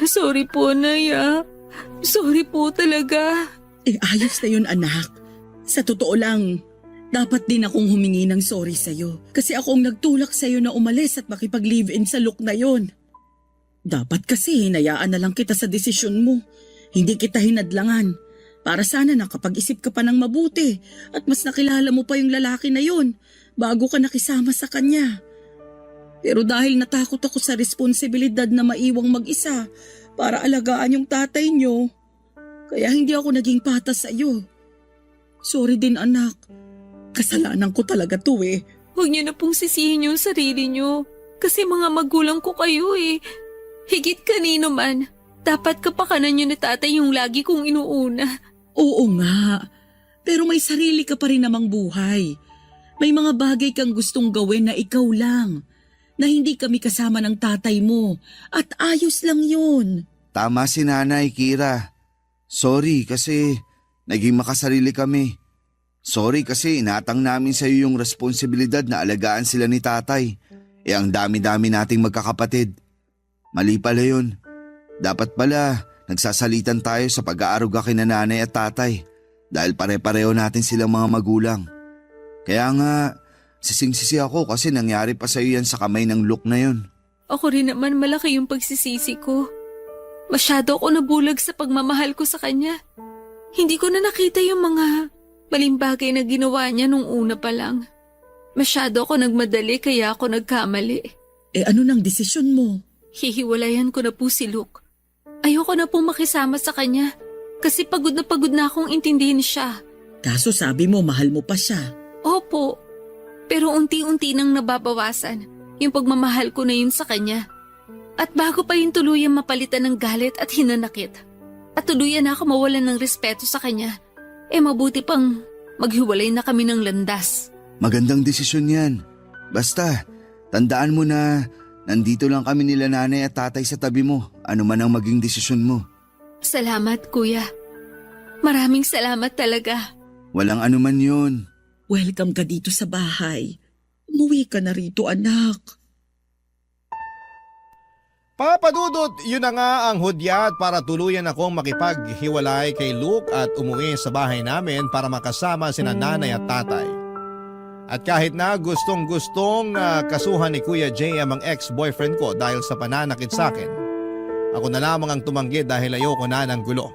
Sorry po, Naya. Sorry po talaga.
Ayos na yun, anak. Sa totoo lang, dapat din akong humingi ng sorry sa'yo. Kasi ako ang nagtulak sa'yo na umalis at makipag-live-in sa Luke na yon. Dapat kasi hinayaan na lang kita sa desisyon mo. Hindi kita hinadlangan. Para sana nakapag-isip ka pa ng mabuti at mas nakilala mo pa yung lalaki na yon bago ka nakisama sa kanya. Pero dahil natakot ako sa responsibilidad na maiwang mag-isa para alagaan yung tatay nyo, kaya hindi ako naging patas sa iyo. Sorry din, anak. Kasalanan ko talaga to eh.
Huwag niyo na pong sisihin yung sarili niyo. Kasi mga magulang ko kayo eh. Higit kanino man, dapat kapakanan niyo na tatay yung lagi kong inuuna.
Oo nga, pero may sarili ka pa rin namang buhay. May mga bagay kang gustong gawin na ikaw lang, na hindi kami kasama ng tatay mo, at ayos lang yun.
Tama si Nanay, Kira. Sorry kasi naging makasarili kami. Sorry kasi inatang namin sa iyo yung responsibilidad na alagaan sila ni tatay. Ang dami-dami nating magkakapatid. Mali pala yun. Dapat pala nagsasalitan tayo sa pag-aaruga kina nanay at tatay dahil pare-pareho natin silang mga magulang. Kaya nga, sising-sisi ako kasi nangyari pa sa iyo yan sa kamay ng Luke na yun.
Ako rin naman malaki yung pagsisisi ko. Masyado ako nabulag sa pagmamahal ko sa kanya. Hindi ko na nakita yung mga maling bagay na ginawa niya nung una pa lang. Masyado ako nagmadali kaya ako nagkamali.
Ano nang desisyon mo?
Hihiwalayan ko na po si Luke. Ayoko na pong makisama sa kanya. Kasi pagod na akong intindihin siya.
Kaso sabi mo mahal mo pa siya.
Opo, pero unti-unti nang nababawasan yung pagmamahal ko na yun sa kanya. At bago pa yung tuluyang mapalitan ng galit at hinanakit, at tuluyan na ako mawalan ng respeto sa kanya, mabuti pang maghiwalay na kami ng landas.
Magandang desisyon yan. Basta, tandaan mo na nandito lang kami nila nanay at tatay sa tabi mo, ano man ang maging desisyon mo.
Salamat, kuya. Maraming salamat talaga.
Walang anuman yun.
Welcome ka dito sa bahay. Umuwi ka na rito, anak.
Papa Dudut, yun na nga ang hudyat para tuluyan akong makipaghiwalay kay Luke at umuwi sa bahay namin para makasama sina nanay at tatay. At kahit na gustong-gustong kasuhan ni Kuya JM ang ex-boyfriend ko dahil sa pananakit sa akin, ako na lamang ang tumanggi dahil ayoko na ng gulo.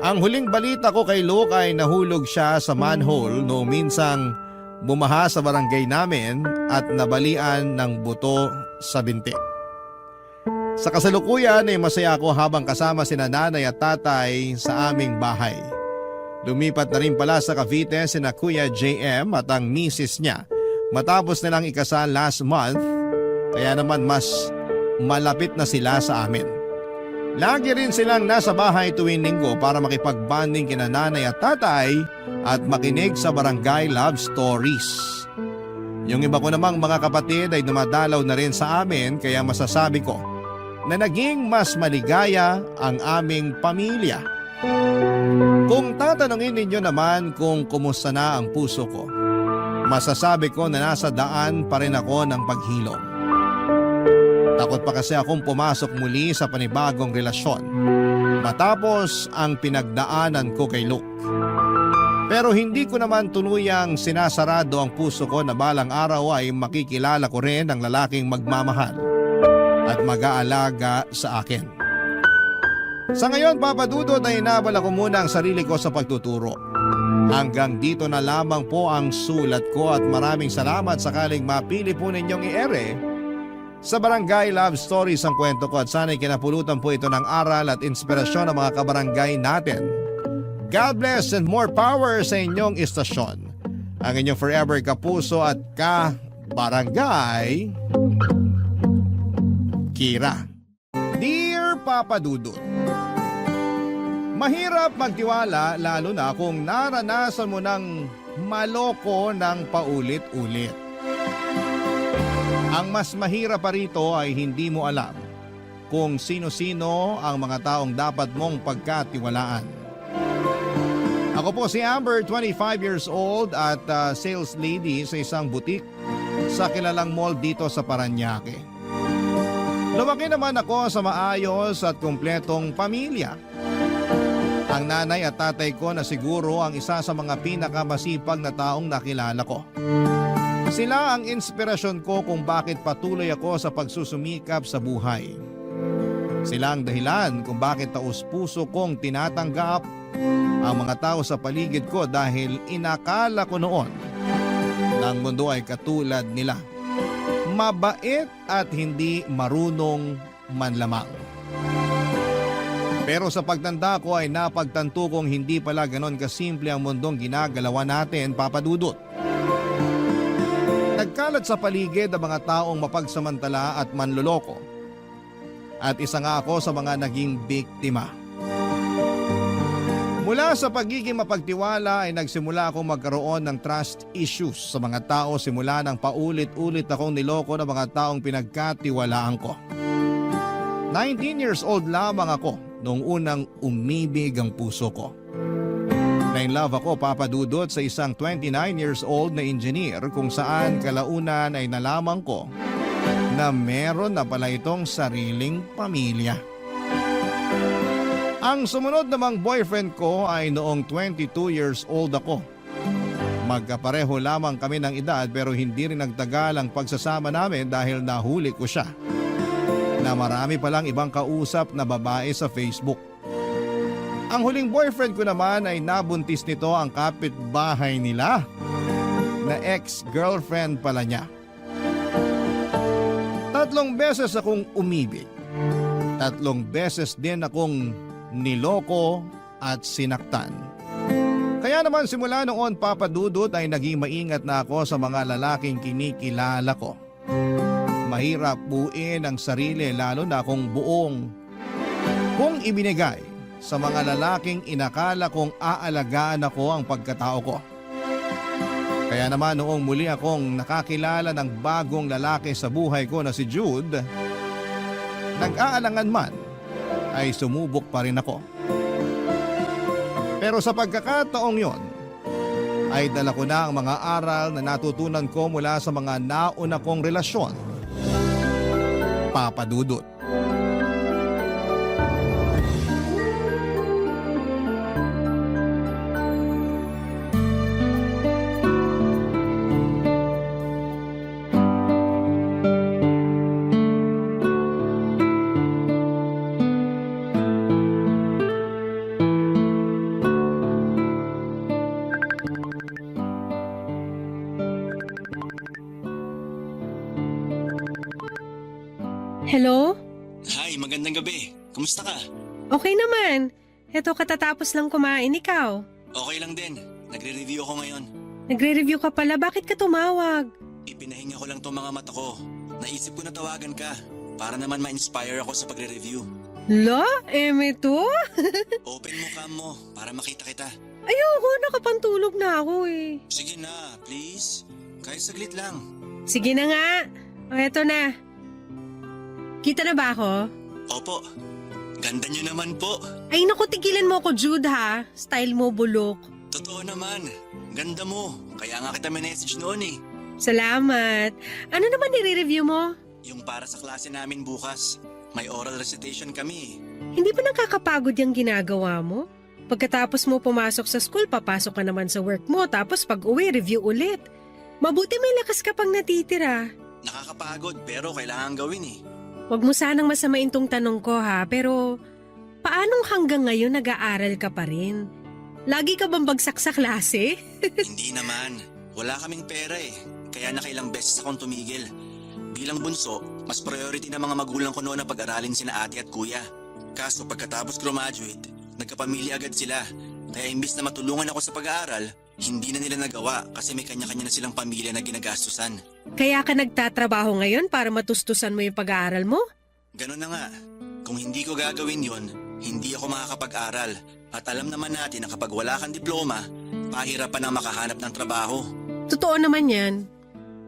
Ang huling balita ko kay Luke ay nahulog siya sa manhole noong minsang bumaha sa barangay namin at nabalian ng buto sa binti. Sa kasalukuyan ay masaya ako habang kasama sina nanay at tatay sa aming bahay. Lumipat na rin pala sa Cavite sina Kuya JM at ang misis niya matapos nilang ikasal last month, kaya naman mas malapit na sila sa amin. Lagi rin silang nasa bahay tuwing linggo para makipagbanding kina nanay at tatay at makinig sa barangay love stories. Yung iba ko namang mga kapatid ay dumadalaw na rin sa amin kaya masasabi ko na naging mas maligaya ang aming pamilya. Kung tatanungin ninyo naman kung kumusta na ang puso ko, masasabi ko na nasa daan pa rin ako ng paghilom. Takot pa kasi akong pumasok muli sa panibagong relasyon matapos ang pinagdaanan ko kay Luke. Pero hindi ko naman tuluyang sinasarado ang puso ko na balang araw ay makikilala ko rin ang lalaking magmamahal at mag-aalaga sa akin. Sa ngayon, Papa Dudut, ay inabala ko muna ang sarili ko sa pagtuturo. Hanggang dito na lamang po ang sulat ko at maraming salamat sakaling mapili po ninyong i-ere sa Barangay Love Stories ang kwento ko at sana'y kinapulutan po ito ng aral at inspirasyon ng mga kabarangay natin. God bless and more power sa inyong istasyon. Ang inyong forever kapuso at ka-barangay, Kira. Dear Papa Dudut, mahirap magtiwala lalo na kung naranasan mo ng maloko ng paulit-ulit. Ang mas mahirap pa rito ay hindi mo alam kung sino-sino ang mga taong dapat mong pagkatiwalaan. Ako po si Amber, 25 years old at sales lady sa isang butik sa kilalang mall dito sa Parañaque. Lumaki naman ako sa maayos at kumpletong pamilya. Ang nanay at tatay ko na siguro ang isa sa mga pinakamasipag na taong nakilala ko. Sila ang inspirasyon ko kung bakit patuloy ako sa pagsusumikap sa buhay. Sila ang dahilan kung bakit taus-puso kong tinatanggap ang mga tao sa paligid ko dahil inakala ko noon na ang mundo ay katulad nila. Mabait at hindi marunong manlamang. Pero sa pagtanda ko ay napagtanto kong hindi pala ganon kasimple ang mundong ginagalawan natin, Papa Dudut. Nagkalat sa paligid ang mga taong mapagsamantala at manloloko. At isa nga ako sa mga naging biktima. Mula sa pagiging mapagtiwala ay nagsimula akong magkaroon ng trust issues sa mga tao simula nang paulit-ulit akong niloko ng mga taong pinagkatiwalaan ko. 19 years old lamang ako noong unang umibig ang puso ko. Na-in-love ako, Papa Dudut, sa isang 29 years old na engineer kung saan kalaunan ay nalaman ko na meron na pala itong sariling pamilya. Ang sumunod namang boyfriend ko ay noong 22 years old ako. Magkapareho lamang kami ng edad pero hindi rin nagtagal ang pagsasama namin dahil nahuli ko siya na marami palang ibang kausap na babae sa Facebook. Ang huling boyfriend ko naman ay nabuntis nito ang kapitbahay nila na ex-girlfriend pala niya. 3 beses akong umibig. 3 beses din akong niloko at sinaktan. Kaya naman simula noon, Papa Dudut, ay naging maingat na ako sa mga lalaking kinikilala ko. Mahirap buuin ang sarili lalo na kung ibinigay sa mga lalaking inakala kong aalagaan ako ang pagkatao ko. Kaya naman noong muli akong nakakilala ng bagong lalaki sa buhay ko na si Jude, nag-aalangan man ay sumubok pa rin ako. Pero sa pagkakataong yon, ay dala ko na ang mga aral na natutunan ko mula sa mga nauna kong relasyon. Papa Dudut.
Hello?
Hi, magandang gabi. Kumusta ka?
Okay naman. Eto katatapos lang kumain, ikaw.
Okay lang din. Nagre-review ako ngayon.
Nagre-review ka pala, bakit ka tumawag?
Ipinahinga ko lang tong mga mata ko. Naisip ko na tawagan ka para naman ma-inspire ako sa pagre-review.
Lo, eme to?
Open mo cam mo para makita kita.
Ayoko, nakapantulog na ako eh.
Sige na, please. Kahit saglit lang.
Sige na nga. O, eto na. Kita na ba ako?
Opo. Ganda niyo naman po.
Ay naku, tigilan mo ako, Jude ha. Style mo bulok.
Totoo naman. Ganda mo. Kaya nga kita message noon eh.
Salamat. Ano naman nire-review mo?
Yung para sa klase namin bukas. May oral recitation kami.
Hindi ba nakakapagod yung ginagawa mo? Pagkatapos mo pumasok sa school, papasok ka naman sa work mo, tapos pag uwi, review ulit. Mabuti may lakas ka pang natitira.
Nakakapagod pero kailangan gawin eh.
Huwag mo sanang masamain tong tanong ko ha, pero paanong hanggang ngayon nag-aaral ka pa rin? Lagi ka bang bagsak sa klase?
Hindi naman. Wala kaming pera eh. Kaya nakailang beses akong tumigil. Bilang bunso, mas priority ng mga magulang ko noon na pag-aralin sina ate at kuya. Kaso pagkatapos graduate, nagkapamilya agad sila. Kaya imbis na matulungan ako sa pag-aaral, hindi na nila nagawa kasi may kanya-kanya na silang pamilya na ginagastusan.
Kaya ka nagtatrabaho ngayon para matustusan mo yung pag-aaral mo?
Ganun na nga. Kung hindi ko gagawin yon, hindi ako makakapag-aral. At alam naman natin na kapag wala kang diploma, pahirapan ang makahanap ng trabaho.
Totoo naman yan.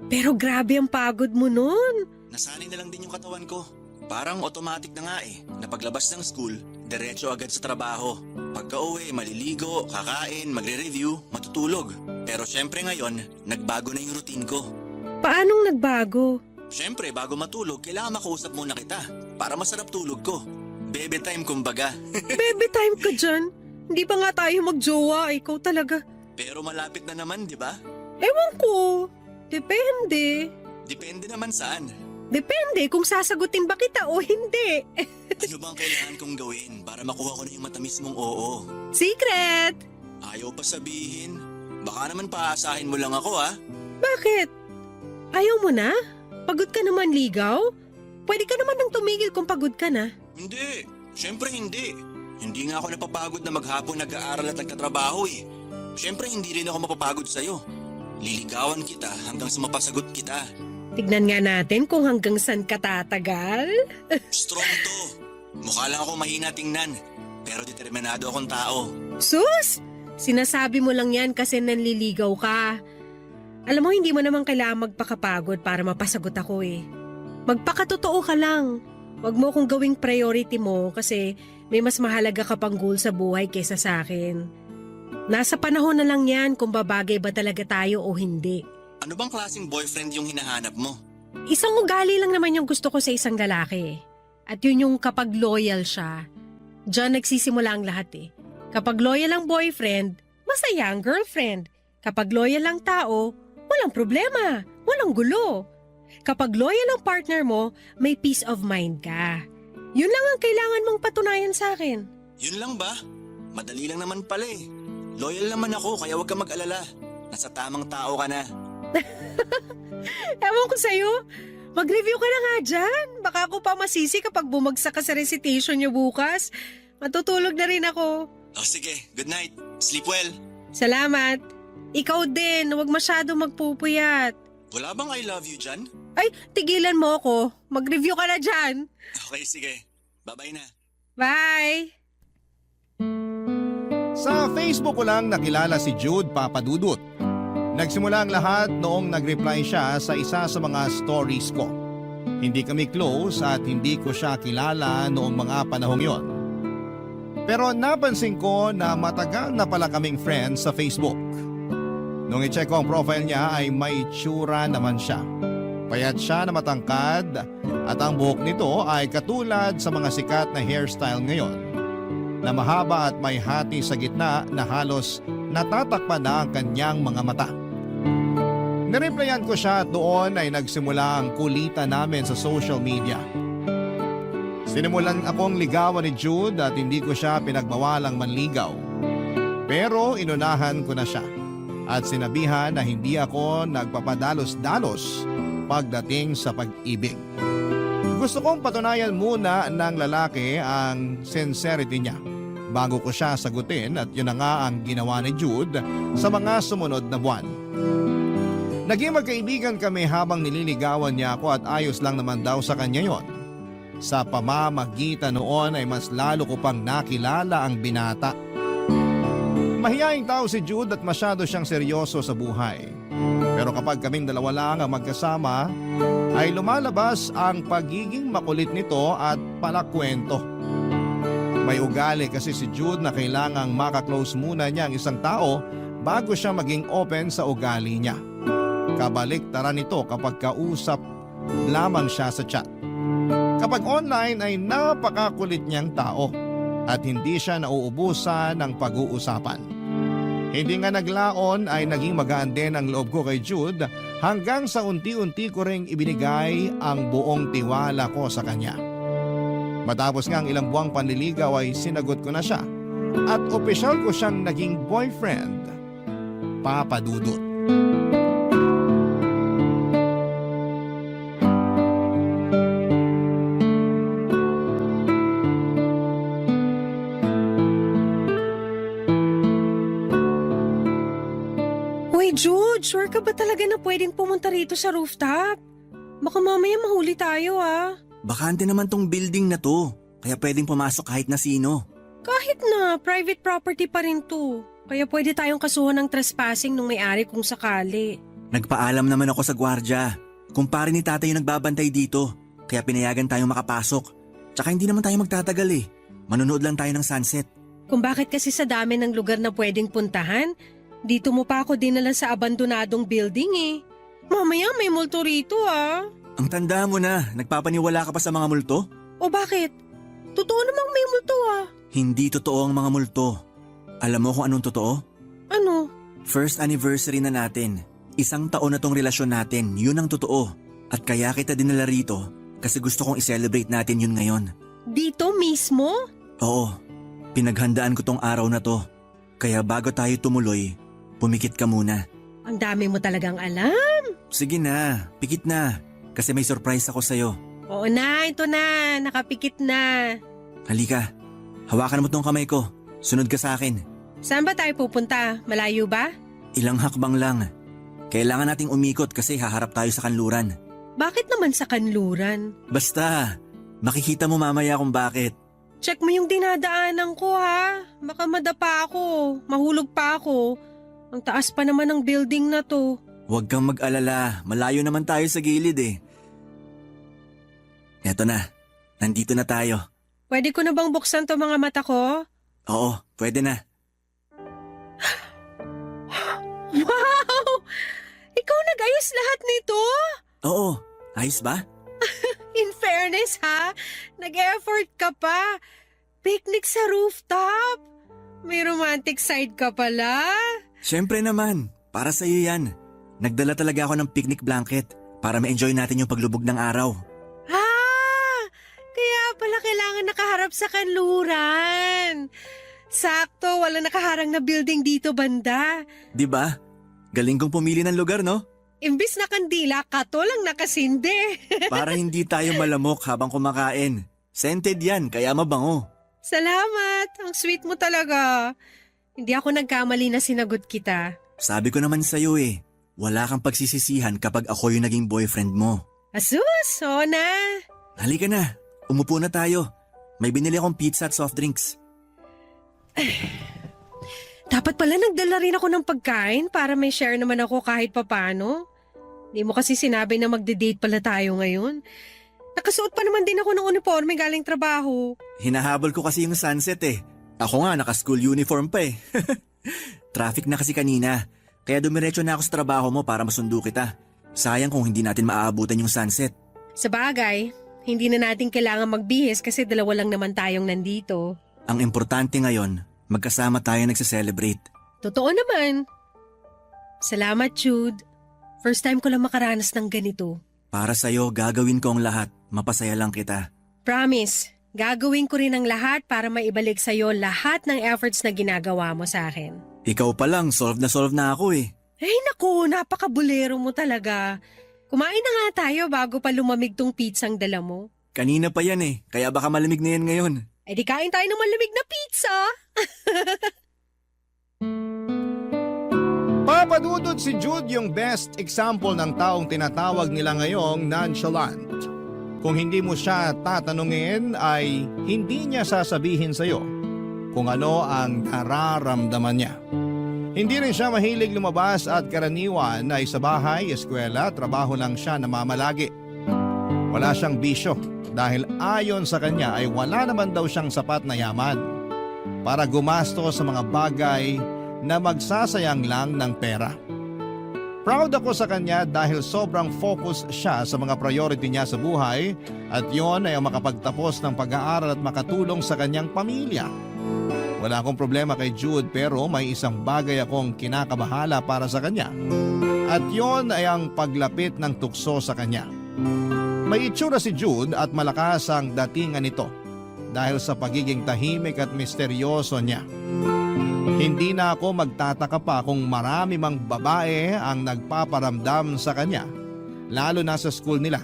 Pero grabe ang pagod mo nun.
Nasanay na lang din yung katawan ko. Parang automatic na nga eh. Na paglabas ng school, diretso agad sa trabaho. Pagka uwi, maliligo, kakain, magre-review, matutulog. Pero syempre ngayon, nagbago na yung routine ko.
Paanong nagbago?
Syempre, bago matulog, kailangan makausap muna kita para masarap tulog ko. Bebe time kumbaga.
Baby time ka dyan. Hindi pa nga tayo magjowa, ikaw talaga.
Pero malapit na naman, di ba?
Ewan ko. Depende.
Depende naman saan.
Depende kung sasagutin ba kita o hindi.
Ano bang kailangan kong gawin para makuha ko na yung matamis mong oo?
Secret!
Ayaw pa sabihin. Baka naman paaasahin mo lang ako ha.
Bakit? Ayaw mo na? Pagod ka naman ligaw? Pwede ka naman nang tumigil kung pagod ka na.
Hindi. Siyempre hindi. Hindi nga ako napapagod na maghapon nag-aaral at nagtatrabaho eh. Siyempre hindi rin ako mapapagod sa'yo. Liligawan kita hanggang sa mapasagot kita.
Tignan nga natin kung hanggang saan ka tatagal.
Strong to. Mukha lang ako mahina tingnan. Pero determinado akong tao.
Sus! Sinasabi mo lang yan kasi nanliligaw ka. Alam mo, hindi mo naman kailangan magpakapagod para mapasagot ako eh. Magpakatotoo ka lang. Huwag mo kong gawing priority mo kasi may mas mahalaga ka pang goal sa buhay kaysa sa akin. Nasa panahon na lang yan kung babagay ba talaga tayo o hindi.
Ano bang klaseng boyfriend yung hinahanap mo?
Isang ugali lang naman yung gusto ko sa isang lalaki. At yun yung kapag loyal siya. Diyan nagsisimula ang lahat eh. Kapag loyal ang boyfriend, masaya ang girlfriend. Kapag loyal ang tao, walang problema, walang gulo. Kapag loyal ang partner mo, may peace of mind ka. Yun lang ang kailangan mong patunayan sa akin.
Yun lang ba? Madali lang naman pala eh. Loyal naman ako kaya huwag ka mag-alala. Nasa tamang tao ka na.
Ewan ko sa'yo, mag-review ka na nga dyan. Baka ako pa masisi kapag bumagsak ka sa recitation niyo bukas. Matutulog na rin ako.
Sige, good night. Sleep well.
Salamat. Ikaw din, huwag masyado magpupuyat.
Wala bang I love you dyan?
Ay, tigilan mo ako. Mag-review ka na dyan.
Okay, sige. Bye-bye na.
Bye!
Sa Facebook ko lang nakilala si Jude Papadudut. Nagsimula ang lahat noong nag-reply siya sa isa sa mga stories ko. Hindi kami close at hindi ko siya kilala noong mga panahong yon. Pero napansin ko na matagal na pala kaming friends sa Facebook. Nung i-check ko ang profile niya ay may itsura naman siya. Payat siya na matangkad at ang buhok nito ay katulad sa mga sikat na hairstyle ngayon na mahaba at may hati sa gitna na halos natatakpan na ang kanyang mga mata. Nireplyan ko siya at doon ay nagsimula ang kulitan namin sa social media. Sinimulan akong ligawan ni Jude at hindi ko siya pinagbawalang manligaw. Pero inunahan ko na siya at sinabihan na hindi ako nagpapadalos-dalos pagdating sa pag-ibig. Gusto kong patunayan muna ng lalaki ang sincerity niya bago ko siya sagutin at yun na nga ang ginawa ni Jude sa mga sumunod na buwan. Naging magkaibigan kami habang nililigawan niya ako at ayos lang naman daw sa kanya yon. Sa pamamagitan noon ay mas lalo ko pang nakilala ang binata. Mahiyaing tao si Jude at masyado siyang seryoso sa buhay. Pero kapag kaming dalawa lang ang magkasama, ay lumalabas ang pagiging makulit nito at palakwento. May ugali kasi si Jude na kailangang makaklose muna niya ang isang tao bago siya maging open sa ugali niya. Kabaliktaran nito kapag kausap lamang siya sa chat. Kapag online ay napakakulit niyang tao at hindi siya nauubusan ng pag-uusapan. Hindi nga naglaon ay naging magaan din ang loob ko kay Jude hanggang sa unti-unti ko ring ibinigay ang buong tiwala ko sa kanya. Matapos nga ang ilang buwang panliligaw ay sinagot ko na siya at opisyal ko siyang naging boyfriend, Papadudut.
Uy, Jude, sure ka ba talaga na pwedeng pumunta rito sa rooftop? Baka mamaya mahuli tayo
Bakante naman tong building na to, kaya pwedeng pumasok kahit na sino.
Kahit na, private property pa rin to. Kaya pwede tayong kasuhan ng trespassing nung may-ari kung sakali.
Nagpaalam naman ako sa gwardya. Kumpare ni tatay yung nagbabantay dito, kaya pinayagan tayong makapasok. Tsaka hindi naman tayo magtatagal eh. Manonood lang tayo ng sunset.
Kung bakit kasi sa dami ng lugar na pwedeng puntahan, dito mo pa ako dinala sa abandonadong building Mamaya may multo rito
Ang tanda mo na, nagpapaniwala ka pa sa mga multo?
O bakit? Totoo namang may multo
Hindi totoo ang mga multo. Alam mo kung anong totoo?
Ano?
First anniversary na natin. 1 taon na tong relasyon natin, yun ang totoo. At kaya kita dinala rito kasi gusto kong i-celebrate natin yun ngayon.
Dito mismo?
Oo, pinaghandaan ko tong araw na to. Kaya bago tayo tumuloy, pumikit ka muna.
Ang dami mo talagang alam.
Sige na, pikit na. Kasi may surprise ako sa'yo.
Oo na, ito na. Nakapikit na.
Halika, hawakan mo tong kamay ko. Sunod ka sa akin.
Saan ba tayo pupunta? Malayo ba?
Ilang hakbang lang. Kailangan nating umikot kasi haharap tayo sa kanluran.
Bakit naman sa kanluran?
Basta, makikita mo mamaya kung bakit.
Check mo yung dinadaanan ko Baka madapa ako. Mahulog pa ako. Ang taas pa naman ng building na to.
Huwag kang mag-alala, malayo naman tayo sa gilid Eto na, nandito na tayo.
Pwede ko na bang buksan to mga mata ko?
Oo, pwede na.
Wow! Ikaw nag-ayos lahat nito?
Oo, ayos ba?
In fairness nag-effort ka pa. Picnic sa rooftop. May romantic side ka pala.
Siyempre naman, para sa'yo yan. Nagdala talaga ako ng picnic blanket para ma-enjoy natin yung paglubog ng araw.
Kaya pala kailangan nakaharap sa kanluran. Sakto, wala nakaharang na building dito banda.
'Di ba? Galing kong pumili ng lugar, no?
Imbis na kandila, kato lang nakasinde.
Para hindi tayo malamok habang kumakain. Scented yan, kaya mabango.
Salamat! Ang sweet mo talaga. Hindi ako nagkamali na sinagot kita.
Sabi ko naman sa'yo wala kang pagsisisihan kapag ako yung naging boyfriend mo.
Asus, oo na.
Halika na, umupo na tayo. May binili akong pizza at soft drinks.
Dapat pala nagdala rin ako ng pagkain para may share naman ako kahit papano. Hindi mo kasi sinabi na magde-date pala tayo ngayon. Nakasuot pa naman din ako ng uniforme galing trabaho.
Hinahabol ko kasi yung sunset Ako nga naka-school uniform pa Traffic na kasi kanina, kaya dumiretso na ako sa trabaho mo para masundo kita. Sayang kung hindi natin maaabutan yung sunset.
Sa bagay, hindi na natin kailangan magbihis kasi dalawa lang naman tayong nandito.
Ang importante ngayon, magkasama tayo nagse-celebrate.
Totoo naman. Salamat, Jude. First time ko lang makaranas ng ganito.
Para sa'yo, gagawin ko ang lahat. Mapasaya lang kita.
Promise, gagawin ko rin ang lahat para maibalik sa'yo lahat ng efforts na ginagawa mo sa akin.
Ikaw pa lang, solve na ako
Ay naku, napakabulero mo talaga. Kumain na nga tayo bago pa lumamig tong pizzang dala mo.
Kanina pa yan kaya baka malamig na yan ngayon.
Eh di kain tayo ng malamig na pizza.
Papadudod si Jude yung best example ng taong tinatawag nila ngayong nonchalant. Kung hindi mo siya tatanungin ay hindi niya sasabihin sa'yo kung ano ang nararamdaman niya. Hindi rin siya mahilig lumabas at karaniwan ay sa bahay, eskwela, trabaho lang siya namamalagi. Wala siyang bisyo dahil ayon sa kanya ay wala naman daw siyang sapat na yaman para gumasto sa mga bagay na magsasayang lang ng pera. Proud ako sa kanya dahil sobrang focus siya sa mga priority niya sa buhay at yon ay ang makapagtapos ng pag-aaral at makatulong sa kanyang pamilya. Wala akong problema kay Jude pero may isang bagay akong kinakabahala para sa kanya. At yon ay ang paglapit ng tukso sa kanya. May itsura si Jude at malakas ang datingan nito dahil sa pagiging tahimik at misteryoso niya. Hindi na ako magtataka pa kung marami mang babae ang nagpaparamdam sa kanya, lalo na sa school nila.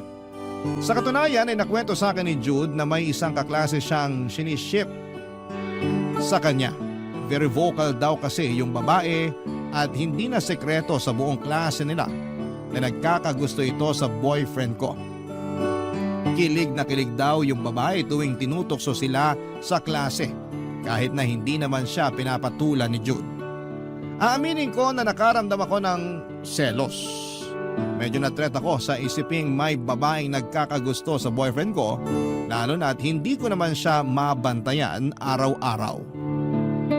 Sa katunayan ay nakwento sa akin ni Jude na may isang kaklase siyang siniship sa kanya. Very vocal daw kasi yung babae at hindi na sekreto sa buong klase nila na nagkakagusto ito sa boyfriend ko. Kilig na kilig daw yung babae tuwing tinutokso sila sa klase kahit na hindi naman siya pinapatulan ni Jude. Aaminin ko na nakaramdam ako ng selos. Medyo na-threat ako sa isiping may babaeng nagkakagusto sa boyfriend ko lalo na at hindi ko naman siya mabantayan araw-araw.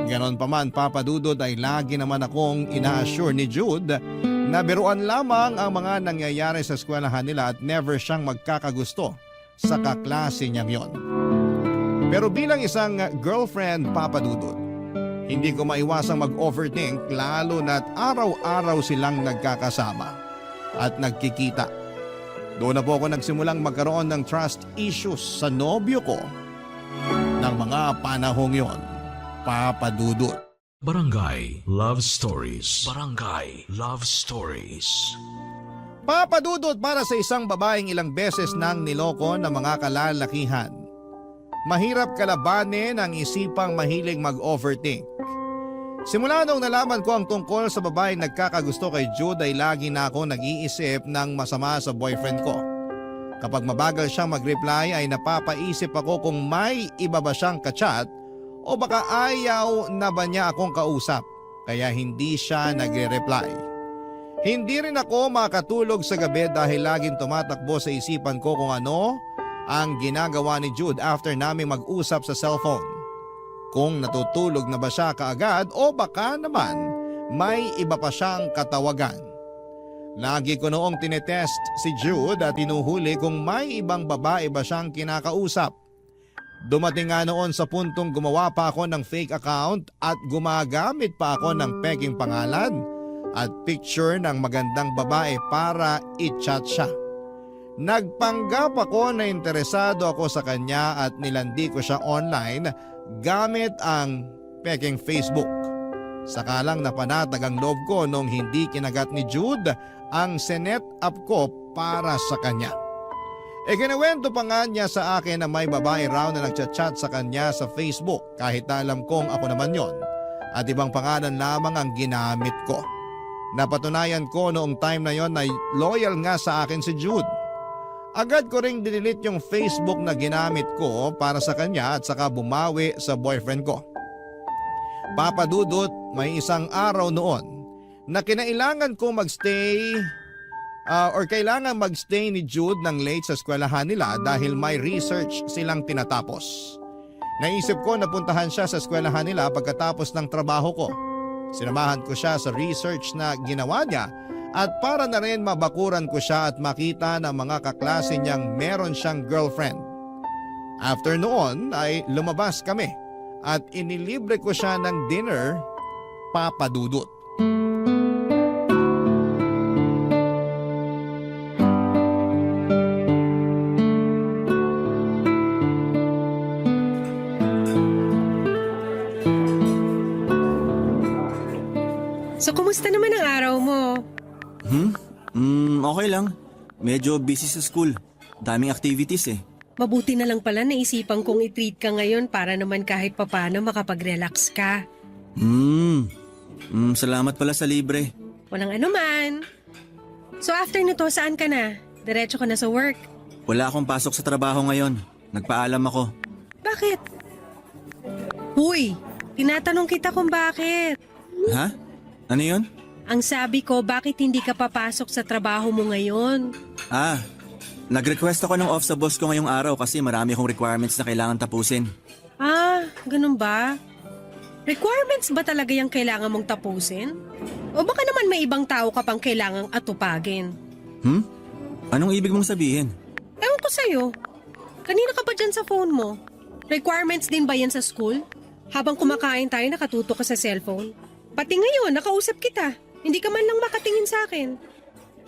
Ganon pa man papadudod ay lagi naman akong ina-assure ni Jude na biruan lamang ang mga nangyayari sa eskwelahan nila at never siyang magkakagusto sa kaklase niyang yon. Pero bilang isang girlfriend papadudod, hindi ko maiwasang mag-overthink lalo na't araw-araw silang nagkakasama at nagkikita. Doon na po ako nagsimulang magkaroon ng trust issues sa nobyo ko ng mga panahong yon, papadudod.
Barangay Love Stories. Barangay Love Stories.
Papadudod para sa isang babaeng ilang beses nang niloko ng mga kalalakihan. Mahirap kalabanin ang isipang mahilig mag-overthink. Simula nung nalaman ko ang tungkol sa babaeng nagkakagusto kay Jude ay lagi na ako nag-iisip ng masama sa boyfriend ko. Kapag mabagal siyang mag-reply ay napapaisip ako kung may iba ba siyang kachat o baka ayaw na ba niya akong kausap kaya hindi siya nagre-reply. Hindi rin ako makatulog sa gabi dahil laging tumatakbo sa isipan ko kung ano ang ginagawa ni Jude after naming mag-usap sa cellphone. Kung natutulog na ba siya kaagad o baka naman may iba pa siyang katawagan. Lagi ko noong tinetest si Jude at tinuhuli kung may ibang babae ba siyang kinakausap. Dumating nga noon sa puntong gumawa pa ako ng fake account at gumagamit pa ako ng peking pangalan at picture ng magandang babae para i-chat siya. Nagpanggap ako na interesado ako sa kanya at nilandi ko siya online gamit ang peking Facebook. Saka lang napanatag ang loob ko nung hindi kinagat ni Jude ang sinet up ko para sa kanya. Kinawento pa nga niya sa akin na may babae raw na nagchat-chat sa kanya sa Facebook kahit na alam kong ako naman yon at ibang pangalan lamang ang ginamit ko. Napatunayan ko noong time na yon na loyal nga sa akin si Jude. Agad ko ring dinilit yung Facebook na ginamit ko para sa kanya at saka bumawi sa boyfriend ko. Papa Dudut, may isang araw noon na kailangan magstay ni Jude ng late sa eskwelahan nila dahil may research silang tinatapos. Naisip ko na puntahan siya sa eskwelahan nila pagkatapos ng trabaho ko. Sinamahan ko siya sa research na ginawa niya at para na rin mabakuran ko siya at makita ng mga kaklase niyang meron siyang girlfriend. After noon ay lumabas kami at inilibre ko siya ng dinner, Papa Dudut.
So, kumusta naman ang araw mo?
Okay lang. Medyo busy sa school. Daming activities eh.
Mabuti na lang pala naisipan kong i-treat ka ngayon para naman kahit papano makapag-relax ka.
Salamat pala sa libre.
Walang anuman. So, after nito, saan ka na? Diretso ka na sa work.
Wala akong pasok sa trabaho ngayon. Nagpaalam ako.
Bakit? Huy, tinatanong kita kung bakit.
Ha? Ano yun?
Ang sabi ko, bakit hindi ka papasok sa trabaho mo ngayon?
Nag-request ako ng off sa boss ko ngayong araw kasi marami akong requirements na kailangan tapusin.
Ganun ba? Requirements ba talaga yung kailangan mong tapusin? O baka naman may ibang tao ka pang kailangang atupagin?
Anong ibig mong sabihin?
Ewan ko sa'yo. Kanina ka ba dyan sa phone mo? Requirements din ba yan sa school? Habang kumakain tayo, nakatutok ka sa cellphone. Pati ngayon, nakausap kita. Hindi ka man lang makatingin sa akin.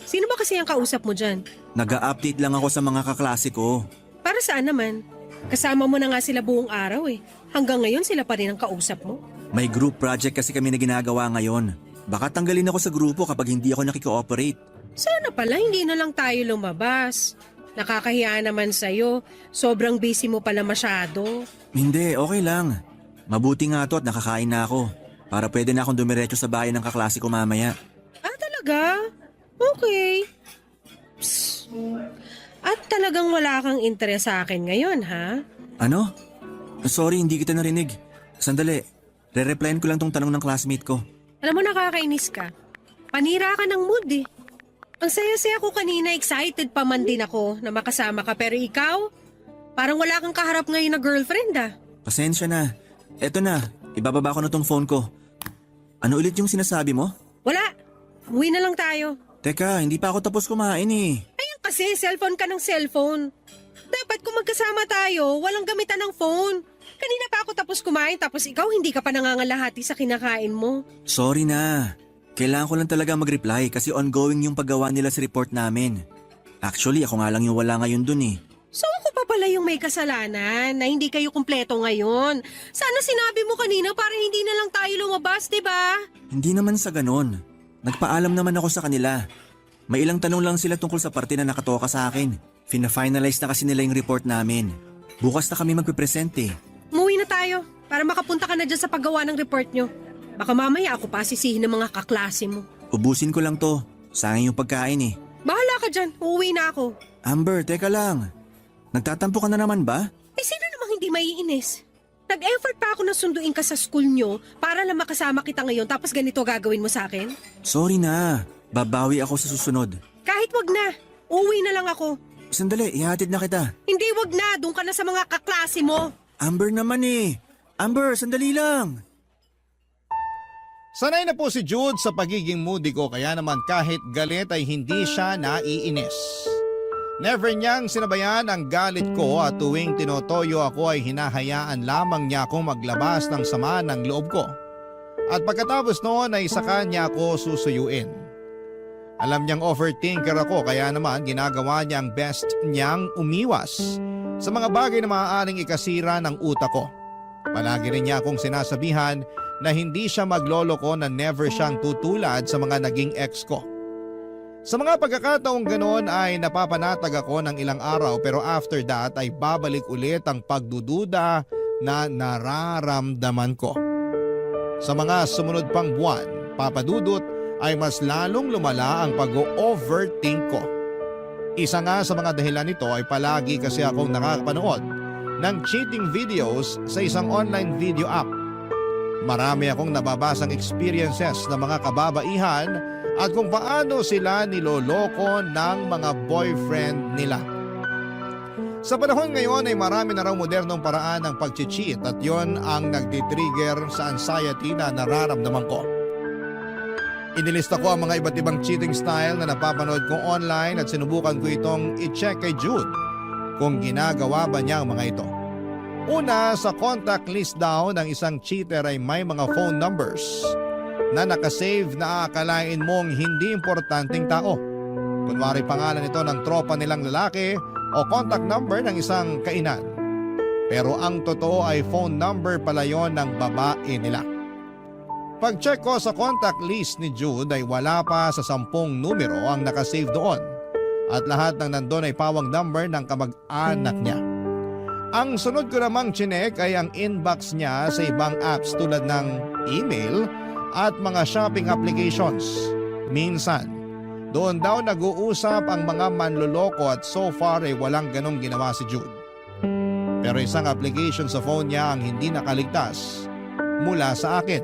Sino ba kasi ang kausap mo dyan?
Nag-a-update lang ako sa mga kaklase ko.
Para saan naman? Kasama mo na nga sila buong araw eh. Hanggang ngayon sila pa rin ang kausap mo.
May group project kasi kami na ginagawa ngayon. Baka tanggalin ako sa grupo kapag hindi ako nakikooperate.
Sana pala hindi na lang tayo lumabas. Nakakahiya naman sa'yo. Sobrang busy mo pala masyado.
Hindi, okay lang. Mabuti nga to at nakakain na ako. Para pwede na akong dumiretso sa bahay ng kaklase ko mamaya.
Talaga? Okay. Psst. At talagang wala kang interes sa akin ngayon, ha?
Ano? Sorry, hindi kita narinig. Sandali, re-replyan ko lang tong tanong ng classmate ko.
Alam mo, nakakainis ka. Panira ka ng mood eh. Ang saya-saya ko kanina, excited pa man din ako na makasama ka. Pero ikaw, parang wala kang kaharap ngayon na girlfriend ah.
Pasensya na. Eto na, ibababa ko na tong phone ko. Ano ulit yung sinasabi mo?
Wala. Uwi na lang tayo.
Teka, hindi pa ako tapos kumain eh.
Ayun kasi, cellphone ka ng cellphone. Dapat kung magkasama tayo, walang gamitan ng phone. Kanina pa ako tapos kumain tapos ikaw hindi ka pa nangangalahati sa kinakain mo.
Sorry na. Kailangan ko lang talaga mag-reply kasi ongoing yung paggawa nila sa report namin. Actually, ako nga lang yung wala ngayon dun eh.
So ako pa pala yung may kasalanan na hindi kayo kumpleto ngayon. Sana sinabi mo kanina para hindi na lang tayo lumabas, di ba?
Hindi naman sa ganon. Nagpaalam naman ako sa kanila. May ilang tanong lang sila tungkol sa parte na nakatoka sa akin. Fina-finalize na kasi nila yung report namin. Bukas na kami magpipresent eh.
Umuwi na tayo para makapunta ka na dyan sa paggawa ng report nyo. Baka mamaya ako pa sisihin ng mga kaklase mo.
Ubusin ko lang to. Sayang yung pagkain eh.
Bahala ka dyan, uuwi na ako.
Amber, teka lang. Nagtatampo ka na naman ba?
Sino namang hindi maiinis? Nag-effort pa ako na sunduin ka sa school nyo para lang makasama kita ngayon tapos ganito gagawin mo sa akin?
Sorry na. Babawi ako sa susunod.
Kahit wag na. Uuwi na lang ako.
Sandali, ihatid na kita.
Hindi wag na. Doon ka na sa mga kaklase mo.
Amber naman eh. Amber, sandali lang.
Sanay na po si Jude sa pagiging moody ko kaya naman kahit galit ay hindi siya naiinis. Never niyang sinabayan ang galit ko at tuwing tinotoyo ako ay hinahayaan lamang niya akong maglabas ng sama ng loob ko. At pagkatapos noon ay saka niya ako susuyuin. Alam niyang overthinker ako kaya naman ginagawa niya ang best niyang umiwas sa mga bagay na maaaring ikasira ng utak ko. Palagi rin niya akong sinasabihan na hindi siya magloloko na never siyang tutulad sa mga naging ex ko. Sa mga pagkakataong ganoon ay napapanatag ako ng ilang araw pero after that ay babalik ulit ang pagdududa na nararamdaman ko. Sa mga sumunod pang buwan, papadudot ay mas lalong lumala ang pag-overthink ko. Isa nga sa mga dahilan nito ay palagi kasi akong nakakapanood ng cheating videos sa isang online video app. Marami akong nababasang experiences ng mga kababaihan at kung paano sila niloloko ng mga boyfriend nila. Sa panahon ngayon ay marami na raw modernong paraan ng pag-cheat at yon ang nagtitrigger sa anxiety na nararamdaman ko. Inilista ko ang mga iba't ibang cheating style na napapanood kong online at sinubukan ko itong i-check kay Jude kung ginagawa ba niya ang mga ito. Una, sa contact list daw ng isang cheater ay may mga phone numbers na nakasave na aakalain mong hindi importanteng tao. Kunwari pangalan ito ng tropa nilang lalaki o contact number ng isang kainan. Pero ang totoo ay phone number pala yon ng babae nila. Pag-check ko sa contact list ni Jude ay wala pa sa 10 numero ang nakasave doon at lahat ng nandun ay pawang number ng kamag-anak niya. Ang sunod ko namang chinek ay ang inbox niya sa ibang apps tulad ng email at mga shopping applications. Minsan, doon daw nag-uusap ang mga manloloko at so far ay walang ganong ginawa si Jude. Pero isang application sa phone niya ang hindi nakaligtas mula sa akin.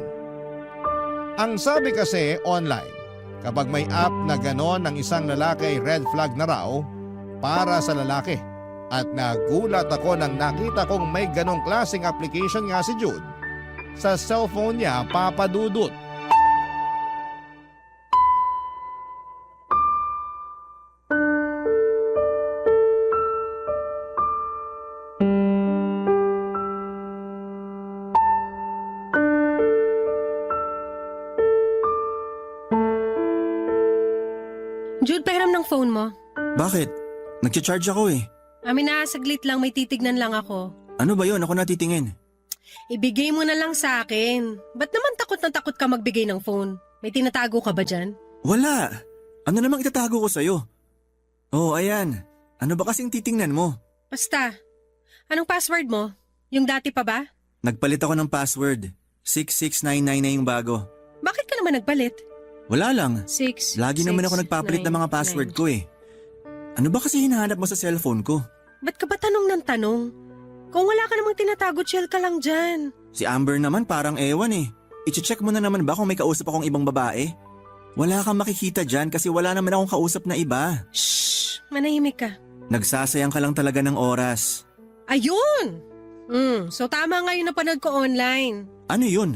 Ang sabi kasi online, kapag may app na ganon ng isang lalaki ay red flag na raw para sa lalaki. At nagulat ako nang nakita kong may ganong klaseng application nga si Jude sa cellphone niya, papadudot.
Jude, pahiram ng phone mo.
Bakit? Nagcha-charge ako eh.
Amin na, saglit lang, may titignan lang ako.
Ano ba yun? Ako natitingin.
Ibigay mo na lang sa akin. Ba't naman takot na takot ka magbigay ng phone? May tinatago ka ba dyan?
Wala. Ano namang itatago ko sa'yo? Oh, ayan. Ano ba kasing titingnan mo?
Basta. Anong password mo? Yung dati pa ba?
Nagpalit ako ng password. 6699 na yung bago.
Bakit ka naman nagpalit?
Wala lang.
6,
Lagi naman ako nagpapalit ng mga password ko eh. Ano ba kasi hinahanap mo sa cellphone ko?
Ba't ka ba tanong ng tanong? Kung wala ka namang tinatago, chill ka lang dyan.
Si Amber naman parang ewan eh. I-check mo na naman ba kung may kausap akong ibang babae? Wala kang makikita dyan kasi wala naman akong kausap na iba.
Shhh! Manahimik ka.
Nagsasayang ka lang talaga ng oras.
Ayun! So tama nga yung napanood ko online.
Ano yun?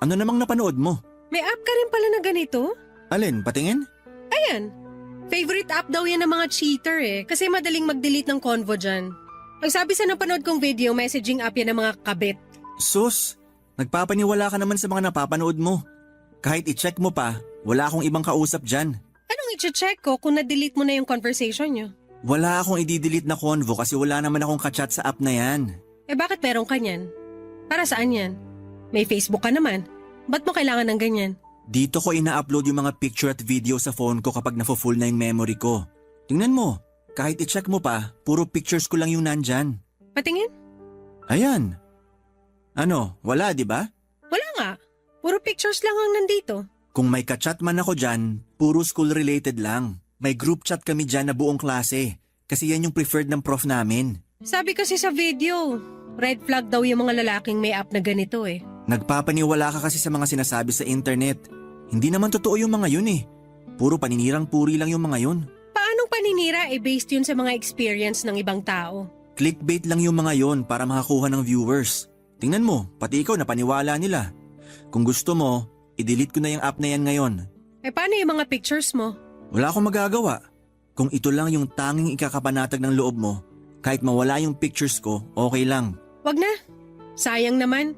Ano namang napanood mo?
May app ka rin pala na ganito?
Alin, patingin?
Ayan. Favorite app daw yan ng mga cheater eh. Kasi madaling mag-delete ng convo dyan. Ang sabi sa napanood kong video, messaging app yan ng mga kabit.
Sus, nagpapaniwala ka naman sa mga napapanood mo. Kahit i-check mo pa, wala akong ibang kausap dyan.
Anong i-check ko kung na-delete mo na yung conversation nyo?
Wala akong i-delete na convo kasi wala naman akong kachat sa app na yan.
Eh bakit meron ka niyan? Para saan yan? May Facebook ka naman. Ba't mo kailangan ng ganyan?
Dito ko ina-upload yung mga picture at video sa phone ko kapag nafo-full na yung memory ko. Tingnan mo, kahit i-check mo pa, puro pictures ko lang yung nandyan.
Patingin?
Ayan. Ano, wala di ba?
Wala nga. Puro pictures lang ang nandito.
Kung may kachat man ako dyan, puro school-related lang. May group chat kami dyan na buong klase. Kasi yan yung preferred ng prof namin.
Sabi kasi sa video, red flag daw yung mga lalaking may app na ganito eh.
Nagpapaniwala ka kasi sa mga sinasabi sa internet. Hindi naman totoo yung mga yun eh. Puro paninirang puri lang yung mga yun.
Paanong paninira eh based yun sa mga experience ng ibang tao?
Clickbait lang yung mga yun para makakuha ng viewers. Tingnan mo, pati ikaw napaniwala nila. Kung gusto mo, i-delete ko na yung app na yan ngayon.
Eh paano yung mga pictures mo?
Wala akong magagawa. Kung ito lang yung tanging ikakapanatag ng loob mo, kahit mawala yung pictures ko, okay lang.
Wag na. Sayang naman.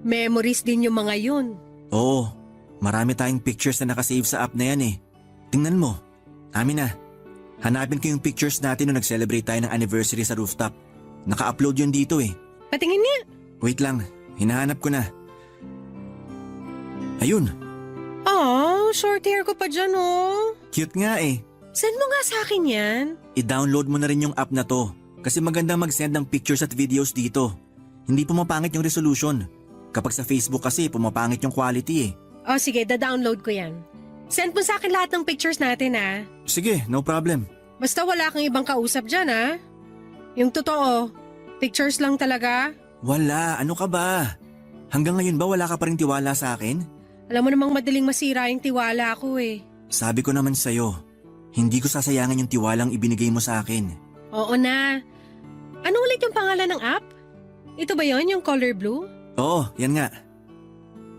Memories din yung mga yun.
Oo, marami tayong pictures na nakasave sa app na yan eh. Tingnan mo. Amin na. Hanapin ko yung pictures natin nung nag-celebrate tayo ng anniversary sa rooftop. Naka-upload yun dito eh.
Patingin niya.
Wait lang, hinahanap ko na. Ayun,
Oh, short hair ko pa dyan oh.
cute nga eh.
Send mo nga sa akin yan.
I-download mo na rin yung app na to. Kasi magandang mag-send ng pictures at videos dito. Hindi pumapangit yung resolution. Kapag sa Facebook kasi, pumapangit yung quality eh.
O sige, da-download ko yan. Send mo sa akin lahat ng pictures natin ha.
Sige, no problem.
Basta wala kang ibang kausap dyan ha. Yung totoo, pictures lang talaga.
Wala, ano ka ba? Hanggang ngayon ba wala ka pa rin tiwala sa akin?
Alam mo namang madaling masira yung tiwala ko eh.
Sabi ko naman sa'yo, hindi ko sasayangan yung tiwalang ibinigay mo sa akin.
Oo na. Ano ulit yung pangalan ng app? Ito ba yon yung Color Blue?
Oo, yan nga.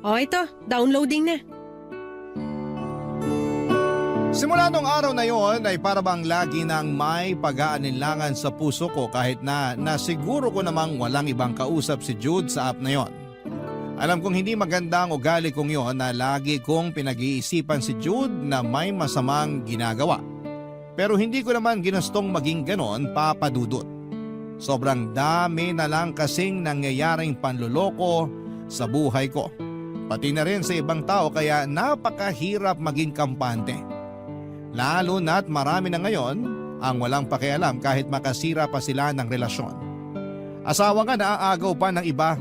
O ito, downloading na.
Simula nung araw na yon ay para bang lagi nang may pag-aalinlangan sa puso ko kahit na nasiguro ko namang walang ibang kausap si Jude sa app na yon. Alam kong hindi maganda ang ugali kong yon na lagi kong pinag-iisipan si Jude na may masamang ginagawa. Pero hindi ko naman ginustong maging ganon, Papa Dudut. Sobrang dami na lang kasing nangyayaring panluloko sa buhay ko. Pati na rin sa ibang tao kaya napakahirap maging kampante. Lalo na't marami na ngayon ang walang pakialam kahit makasira pa sila ng relasyon. Asawa nga naaagaw pa ng iba,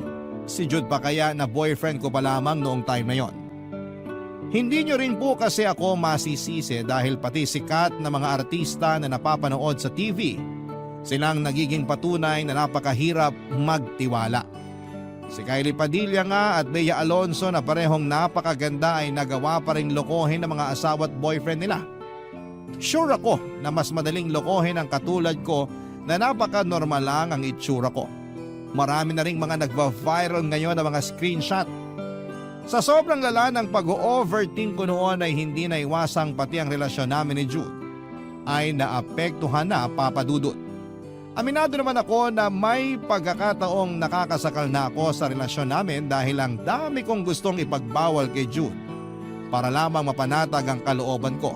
si Jude pa kaya na boyfriend ko pa lamang noong time na yon. Hindi nyo rin po kasi ako masisisi dahil pati sikat na mga artista na napapanood sa TV, silang nagiging patunay na napakahirap magtiwala. Si Kylie Padilla nga at Bea Alonso na parehong napakaganda ay nagawa pa ring lokohin ng mga asawa at boyfriend nila. Sure ako na mas madaling lokohin ang katulad ko na napaka-normal lang ang itsura ko. Marami na ring mga nagva-viral ngayon na mga screenshot. Sa sobrang lala ng pag-overthink ko noon ay hindi naiwasang pati ang relasyon namin ni Jude ay naapektuhan na, Papa Dudut. Aminado naman ako na may pagkakataong nakakasakal na ako sa relasyon namin dahil ang dami kong gustong ipagbawal kay Jude para lamang mapanatag ang kalooban ko.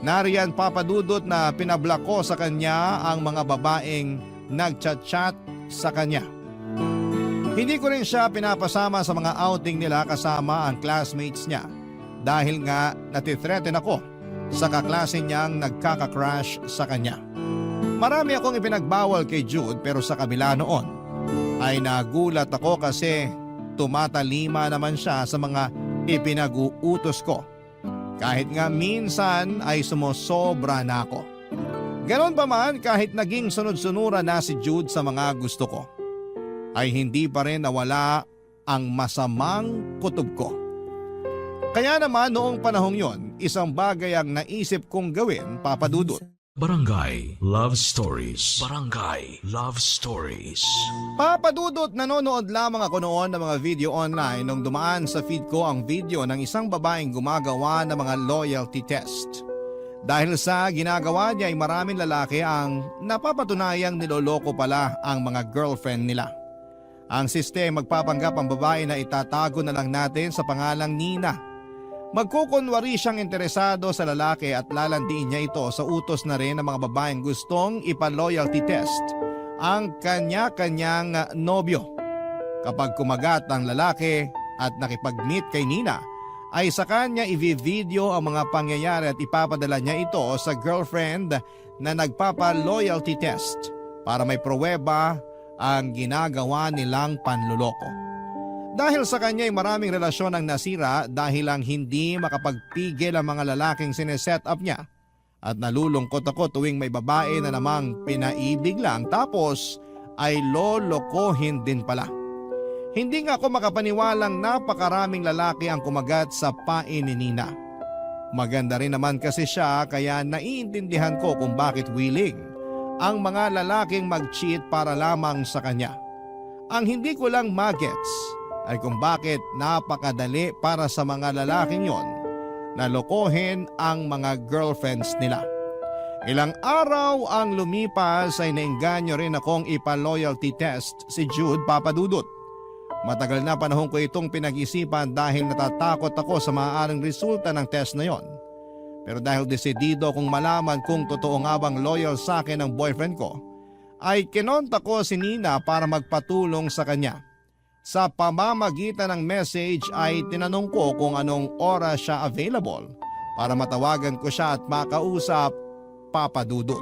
Nariyan, Papa Dudut, na pinablock ko sa kanya ang mga babaeng nagchat-chat sa kanya. Hindi ko rin siya pinapasama sa mga outing nila kasama ang classmates niya dahil nga natithreaten ako sa kaklase niyang nagkaka-crush sa kanya. Marami akong ipinagbawal kay Jude pero sa kabila noon ay nagulat ako kasi tumatalima naman siya sa mga ipinag-uutos ko. Kahit nga minsan ay sumosobra na ako. Ganon pa man kahit naging sunod-sunuran na si Jude sa mga gusto ko, ay hindi pa rin nawala ang masamang kutob ko. Kaya naman noong panahong yon, isang bagay ang naisip kong gawin, Papa Dudut.
Barangay Love Stories. Barangay Love Stories.
Papa Dudut, nanonood lamang ako noon ng mga video online nung dumaan sa feed ko ang video ng isang babaeng gumagawa ng mga loyalty test. Dahil sa ginagawa niya ay maraming lalaki ang napapatunayang niloloko pala ang mga girlfriend nila. Ang sistema magpapanggap ang babae na itatago na lang natin sa pangalang Nina. Magkukunwari siyang interesado sa lalaki at lalandiin niya ito sa utos na rin ng mga babaeng gustong ipa-loyalty test ang kanya-kanyang nobyo. Kapag kumagat ang lalaki at nakipag-meet kay Nina, ay sa kanya i-video ang mga pangyayari at ipapadala niya ito sa girlfriend na nagpapa-loyalty test para may pruweba ang ginagawa nilang panluloko. Dahil sa kanya ay maraming relasyon ang nasira dahil lang hindi makapagpigil ang mga lalaking sineset up niya. At nalulungkot ako tuwing may babae na namang pinaibig lang tapos ay lolokohin din pala. Hindi nga ako makapaniwalang napakaraming lalaki ang kumagat sa pain ni Nina. Maganda rin naman kasi siya kaya naiintindihan ko kung bakit willing ang mga lalaking mag-cheat para lamang sa kanya. Ang hindi ko lang magets ay kung bakit napakadali para sa mga lalaking yon na lokohin ang mga girlfriends nila. Ilang araw ang lumipas ay nainganyo rin akong ipa-loyalty test si Jude, Papa Dudut. Matagal na panahon ko itong pinag-isipan dahil natatakot ako sa maaaring resulta ng test na yon. Pero dahil desidido kong malaman kung totoo nga bang loyal sa akin ang boyfriend ko, ay kinonta ko si Nina para magpatulong sa kanya. Sa pamamagitan ng message ay tinanong ko kung anong oras siya available para matawagan ko siya at makausap, Papa Dudut.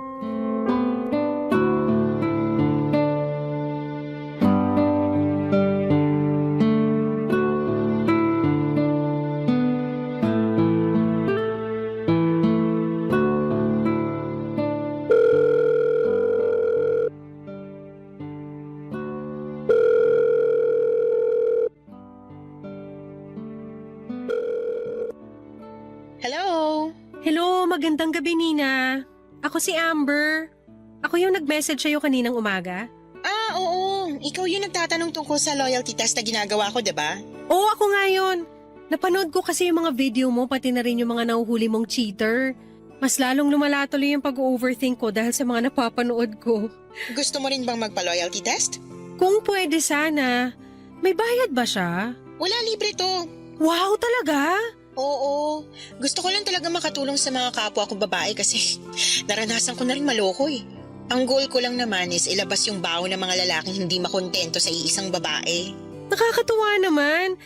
Hello?
Hello, magandang gabi Nina. Ako si Amber. Ako yung nag-message sa'yo kaninang umaga.
Ah, oo. Ikaw yung nagtatanong tungkol sa loyalty test na ginagawa ko, diba?
Oo, ako nga yun. Napanood ko kasi yung mga video mo, pati na rin yung mga nahuhuli mong cheater. Mas lalong lumala tuloy yung pag-overthink ko dahil sa mga napapanood ko.
Gusto mo rin bang magpa-loyalty test?
Kung pwede sana, may bayad ba siya?
Wala, libre to.
Wow, talaga?
Oo. Gusto ko lang talaga makatulong sa mga kapwa ko babae kasi naranasan ko na rin maloko eh. Ang goal ko lang naman is ilabas yung baho ng mga lalaking hindi makontento sa iisang babae.
Nakakatuwa naman.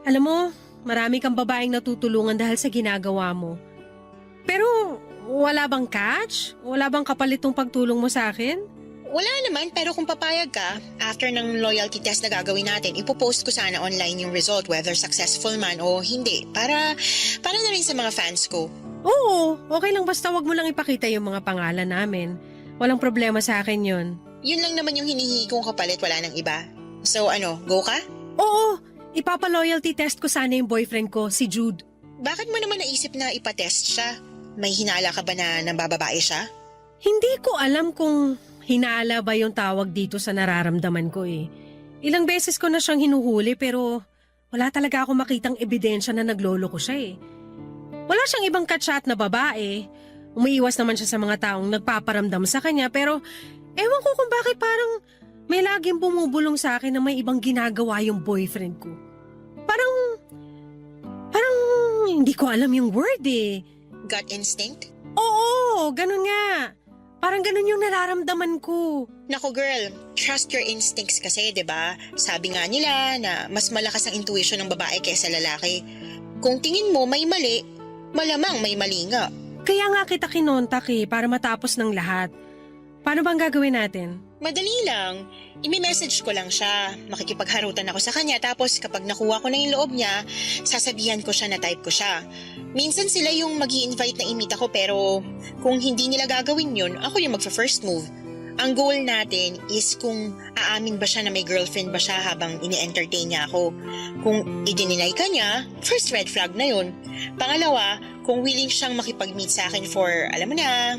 Alam mo, marami kang babaeng natutulungan dahil sa ginagawa mo. Pero wala bang catch? Wala bang kapalitong pagtulong mo sa akin?
Wala naman, pero kung papayag ka, after ng loyalty test na gagawin natin, ipopost ko sana online yung result, whether successful man o hindi, para na rin sa mga fans ko.
Oo, okay lang basta wag mo lang ipakita yung mga pangalan namin. Walang problema sa akin yun.
Yun lang naman yung hinihingi kong kapalit, wala nang iba. So ano, go ka?
Oo, ipapa-loyalty test ko sana yung boyfriend ko, si Jude.
Bakit mo naman naisip na ipatest siya? May hinala ka ba na nambababae siya?
Hindi ko alam kung hinala ba yung tawag dito sa nararamdaman ko eh. Ilang beses ko na siyang hinuhuli pero wala talaga ako makitang ebidensya na naglolo ko siya eh. Wala siyang ibang kachat na babae. Umiiwas naman siya sa mga taong nagpaparamdam sa kanya pero ewan ko kung bakit parang may laging bumubulong sa akin na may ibang ginagawa yung boyfriend ko. Parang hindi ko alam yung word eh.
Gut instinct?
Oo, ganun nga. Parang ganun yung nararamdaman ko.
Naku girl, trust your instincts kasi, 'di ba? Sabi nga nila na mas malakas ang intuition ng babae kaysa lalaki. Kung tingin mo may mali, malamang may mali nga.
Kaya nga kita kinontak eh, para matapos ng lahat. Paano bang gagawin natin?
Madali lang. Imi-message ko lang siya. Makikipagharutan ako sa kanya tapos kapag nakuha ko na yung loob niya, sasabihan ko siya na type ko siya. Minsan sila yung mag-i-invite na imita ko pero kung hindi nila gagawin yun, ako yung magfa-first move. Ang goal natin is kung aamin ba siya na may girlfriend ba siya habang ini-entertain niya ako. Kung i-deny ka niya, first red flag na yun. Pangalawa, kung willing siyang makipag-meet sa akin for, alam mo na,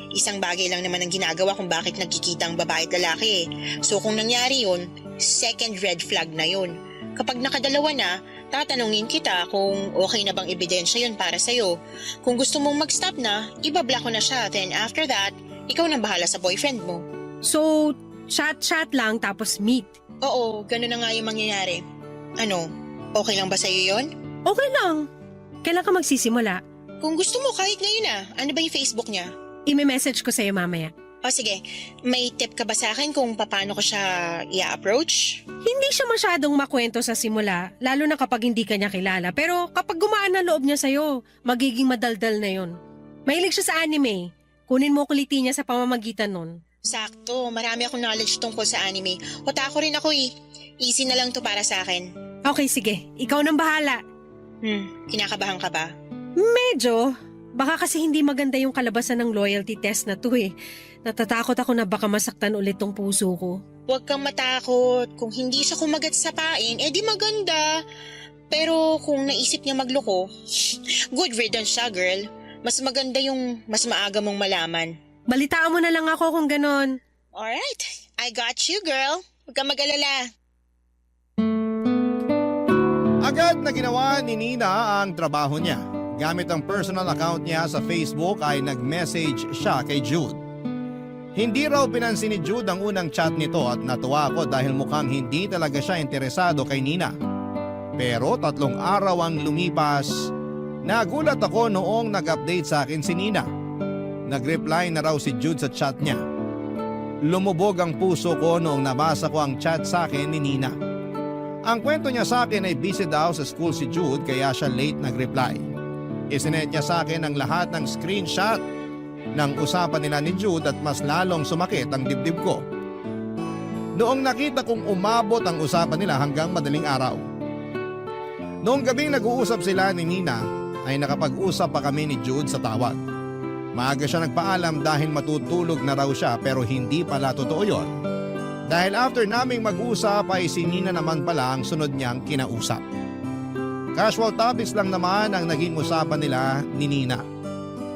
isang bagay lang naman ang ginagawa kung bakit nagkikita ang babae at lalaki. So kung nangyari yun, second red flag na yun. Kapag nakadalawa na, tatanungin kita kung okay na bang ebidensya yun para sa'yo. Kung gusto mong mag-stop na, ibablock ko na siya. Then after that, ikaw nang bahala sa boyfriend mo.
So, chat-chat lang tapos meet?
Oo, ganun na nga yung mangyayari. Ano, okay lang ba sa'yo yun?
Okay lang. Kailan ka magsisimula?
Kung gusto mo, kahit ngayon na. Ano ba yung Facebook niya?
Ime-message ko sa'yo mamaya.
O sige, may tip ka ba sa akin kung paano ko siya i-approach?
Hindi siya masyadong makwento sa simula, lalo na kapag hindi ka niya kilala. Pero kapag gumaan na loob niya sa'yo, magiging madaldal na yon. Mahilig siya sa anime. Kunin mo kuliti niya sa pamamagitan nun.
Sakto, marami akong knowledge tungkol sa anime. Otaku rin ako eh. Easy na lang to para sa akin.
Okay, sige. Ikaw nang bahala.
Kinakabahan ka ba?
Medyo. Baka kasi hindi maganda yung kalabasan ng loyalty test na to eh. Natatakot ako na baka masaktan ulit tong puso ko.
Huwag kang matakot. Kung hindi siya kumagat sa pain, di maganda. Pero kung naisip niya magloko, good riddance siya, girl. Mas maganda yung mas maaga mong malaman.
Balitaan mo na lang ako kung ganon.
Alright, I got you, girl. Huwag kang mag-alala.
Agad na ginawa ni Nina ang trabaho niya. Gamit ang personal account niya sa Facebook ay nag-message siya kay Jude. Hindi raw pinansin ni Jude ang unang chat nito at natuwa ako dahil mukhang hindi talaga siya interesado kay Nina. Pero 3 araw ang lumipas, nagulat ako noong nag-update sa akin si Nina. Nag-reply na raw si Jude sa chat niya. Lumubog ang puso ko noong nabasa ko ang chat sa akin ni Nina. Ang kwento niya sa akin ay busy daw sa school si Jude kaya siya late nag-reply. Isinet niya sa akin ang lahat ng screenshot ng usapan nila ni Jude at mas lalong sumakit ang dibdib ko. Noong nakita kong umabot ang usapan nila hanggang madaling araw. Noong gabing nag-uusap sila ni Nina ay nakapag-usap pa kami ni Jude sa tawag. Maaga siya nagpaalam dahil matutulog na raw siya pero hindi pala totoo yon. Dahil after naming mag-usap ay si Nina naman pala ang sunod niyang kinausap. Casual topics lang naman ang naging usapan nila ni Nina.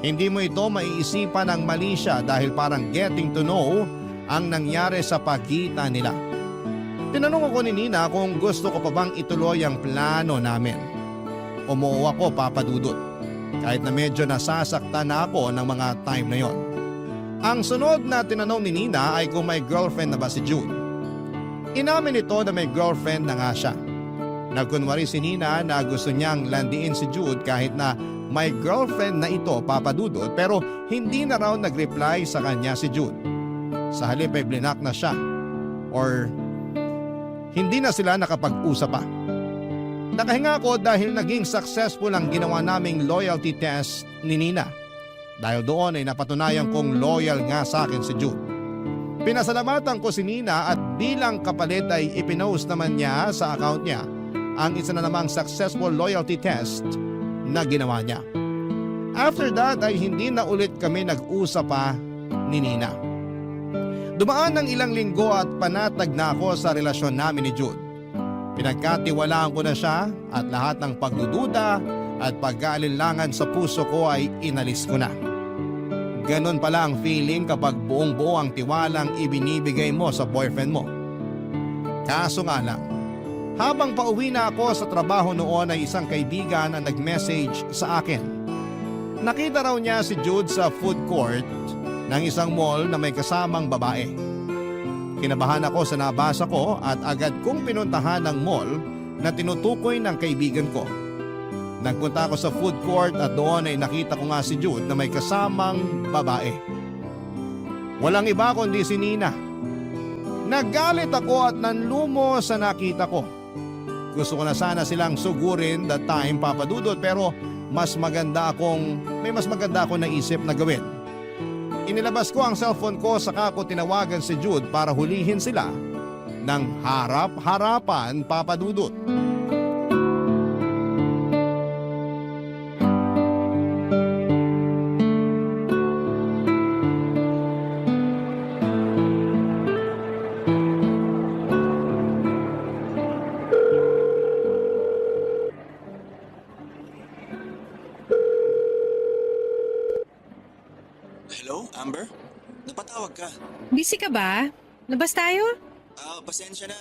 Hindi mo ito maiisipan ng mali siya dahil parang getting to know ang nangyari sa pagitan nila. Tinanong ako ni Nina kung gusto ko pa bang ituloy ang plano namin. Umuo ako, Papa Dudut, kahit na medyo nasasaktan na ako ng mga time na yon. Ang sunod na tinanong ni Nina ay kung may girlfriend na ba si Jude. Inamin ito na may girlfriend na nga siya. Nagkunwari si Nina na gusto niyang landiin si Jude kahit na may girlfriend na ito, Papa Dudut, pero hindi na raw nag-reply sa kanya si Jude. Sa halip ay blinak na siya or hindi na sila nakapag-usap pa. Nakahinga ako dahil naging successful ang ginawa naming loyalty test ni Nina. Dahil doon ay napatunayan kong loyal nga sa akin si Jude. Pinasalamatan ko si Nina at bilang kapalit ay ipinost naman niya sa account niya ang isa na namang successful loyalty test na ginawa niya. After that ay hindi na ulit kami nag-usap pa ni Nina. Dumaan ng ilang linggo at panatag na ako sa relasyon namin ni Jude. Pinagkatiwalaan ko na siya at lahat ng pagdududa at pag-aalinlangan sa puso ko ay inalis ko na. Ganon pala ang feeling kapag buong buo ang tiwalang ibinibigay mo sa boyfriend mo. Kaso nga lang, habang pauwi na ako sa trabaho noon ay isang kaibigan ang nag-message sa akin. Nakita raw niya si Jude sa food court ng isang mall na may kasamang babae. Kinabahan ako sa nabasa ko at agad kong pinuntahan ng mall na tinutukoy ng kaibigan ko. Nagpunta ako sa food court at doon ay nakita ko nga si Jude na may kasamang babae. Walang iba kundi si Nina. Nagalit ako at nanlumo sa nakita ko. Gusto ko na sana silang sugurin that time, Papa Dudut, pero may mas maganda akong naisip na gawin. Inilabas ko ang cellphone ko saka ko tinawagan si Jude para hulihin sila ng harap-harapan, Papa Dudut.
Hello, Amber? Napatawag ka.
Busy ka ba? Labas tayo?
Pasensya na.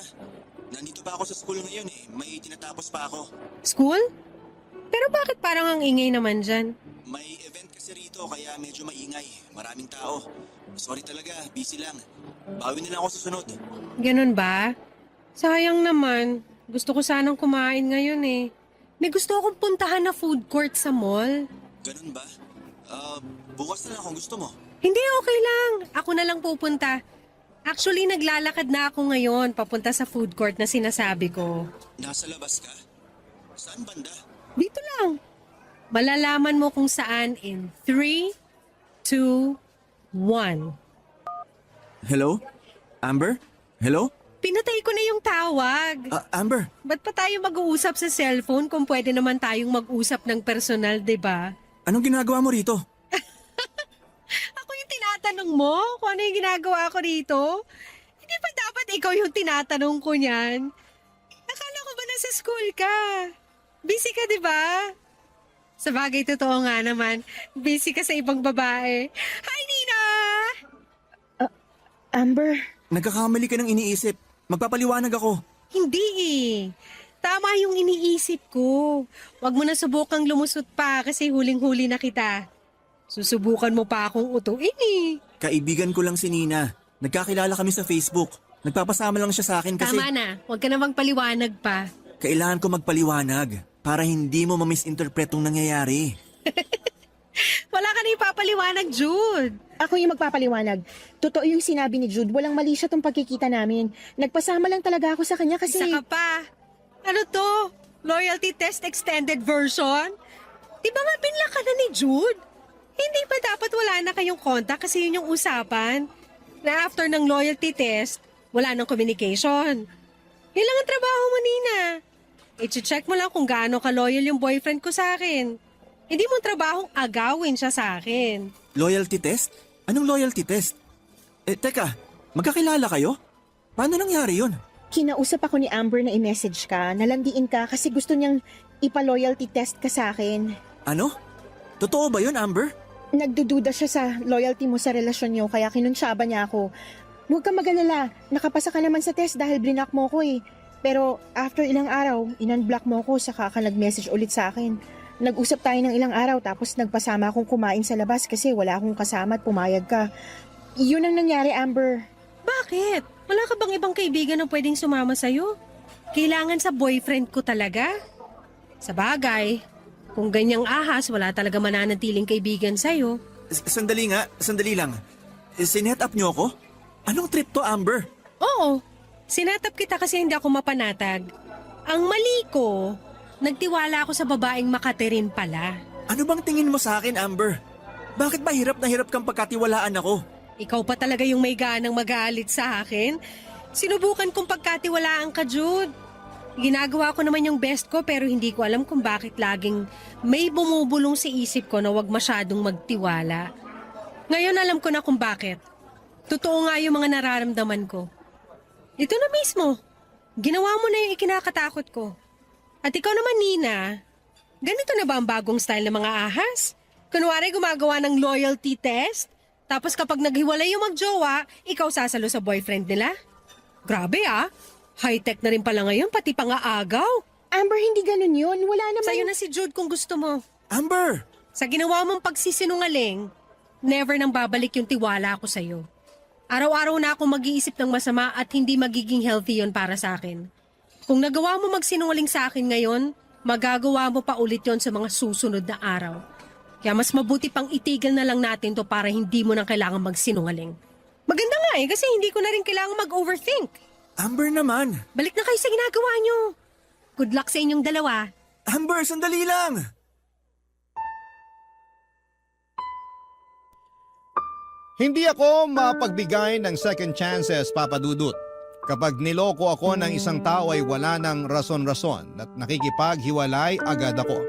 Nandito pa ako sa school ngayon eh. May tinatapos pa ako.
School? Pero bakit parang ang ingay naman dyan?
May event kasi rito kaya medyo maingay. Maraming tao. Sorry talaga, busy lang. Bawi na lang ako sa sunod.
Ganun ba? Sayang naman. Gusto ko sanang kumain ngayon eh. May gusto akong puntahan na food court sa mall.
Ganun ba? Bukas na lang kung gusto mo.
Hindi, okay lang. Ako na lang pupunta. Actually, naglalakad na ako ngayon papunta sa food court na sinasabi ko.
Nasa labas ka? Saan banda?
Dito lang. Malalaman mo kung saan in 3, 2, 1.
Hello? Amber? Hello?
Pinatay ko na yung tawag.
Amber?
Ba't pa tayo mag-uusap sa cellphone kung pwede naman tayong mag-usap ng personal, 'di ba?
Anong ginagawa mo rito?
Ako yung tinatanong mo kung ano yung ginagawa ko dito? Hindi ba dapat ikaw yung tinatanong ko niyan? Akala ko ba nasa school ka? Busy ka, di ba? Sa bagay, totoo nga naman. Busy ka sa ibang babae. Hi, Nina!
Amber,
Nagkakamali ka ng iniisip. Magpapaliwanag ako.
Hindi eh. Tama yung iniisip ko. Huwag mo na subukang lumusot pa kasi huling-huli na kita. Susubukan mo pa akong utuin eh.
Kaibigan ko lang si Nina. Nagkakilala kami sa Facebook. Nagpapasama lang siya sa akin kasi...
Tama na. Huwag ka na magpaliwanag pa.
Kailangan ko magpaliwanag para hindi mo ma-misinterpret yung nangyayari.
Wala ka na ipapaliwanag, Jude.
ako yung magpapaliwanag. Totoo yung sinabi ni Jude, walang mali siya tong pagkikita namin. Nagpasama lang talaga ako sa kanya kasi...
Isa ka pa. Ano to? Loyalty test extended version? Di ba nga binlock ka na ni Jude? Hindi ba dapat wala na kayong contact kasi yun yung usapan? Na after ng loyalty test, wala nang communication. Yun lang ang trabaho mo, Nina. I-check mo lang kung gaano ka-loyal yung boyfriend ko sa akin. Hindi mo trabahong agawin siya sa akin.
Loyalty test? Anong loyalty test? Teka, magkakilala kayo? Paano nangyari yun?
Kinausap ako ni Amber na i-message ka, nalandiin ka kasi gusto niyang ipa-loyalty test ka sa akin.
Ano? Totoo ba yun, Amber?
Nagdududa siya sa loyalty mo sa relasyon niyo kaya kinunsyaba niya ako. Huwag kang mag-alala, nakapasa ka naman sa test dahil blinak mo ko eh. Pero after ilang araw, in-unblock mo ko saka ka nag-message ulit sa akin. Nag-usap tayo ng ilang araw tapos nagpasama akong kumain sa labas kasi wala akong kasama at pumayag ka. Yun ang nangyari, Amber.
Bakit? Wala ka bang ibang kaibigan na pwedeng sumama sa'yo? Kailangan sa boyfriend ko talaga? Sa bagay, kung ganyang ahas, wala talaga mananatiling kaibigan sa'yo.
Sandali lang. Sinet up niyo ako? Anong trip to, Amber?
Oo, sinatap kita kasi hindi ako mapanatag. Ang mali ko, nagtiwala ako sa babaeng Makaterin pala.
Ano bang tingin mo sa akin, Amber? Bakit ba hirap na hirap kang pagkatiwalaan ako?
Ikaw pa talaga yung may ganang magalit sa akin. Sinubukan kong pagkatiwalaan ka, Jude. Ginagawa ko naman yung best ko pero hindi ko alam kung bakit laging may bumubulong sa isip ko na wag masyadong magtiwala. Ngayon alam ko na kung bakit. Totoo nga yung mga nararamdaman ko. Ito na mismo. Ginawa mo na yung ikinakatakot ko. At ikaw naman, Nina, ganito na ba ang bagong style ng mga ahas? Kunwari gumagawa ng loyalty test, tapos kapag naghiwalay yung magjowa, ikaw sasalo sa boyfriend nila? Grabe ah, high-tech na rin pala ngayon, pati pa nga agaw.
Amber, hindi ganun yun. Wala naman...
Sa'yo na si Jude kung gusto mo.
Amber!
Sa ginawa mong pagsisinungaling, never nang babalik yung tiwala ko sa'yo. Araw-araw na akong mag-iisip ng masama at hindi magiging healthy yon para sa akin. Kung nagawa mo magsinungaling sa akin ngayon, magagawa mo pa ulit yon sa mga susunod na araw. Kaya mas mabuti pang itigil na lang natin to para hindi mo nang kailangan magsinungaling. Maganda nga kasi hindi ko na rin kailangan mag-overthink.
Amber naman!
Balik na kayo sa ginagawa nyo. Good luck sa inyong dalawa.
Amber, sandali lang!
Hindi ako mapagbigay ng second chances, Papa Dudut. Kapag niloko ako ng isang tao ay wala ng rason-rason at nakikipaghiwalay agad ako.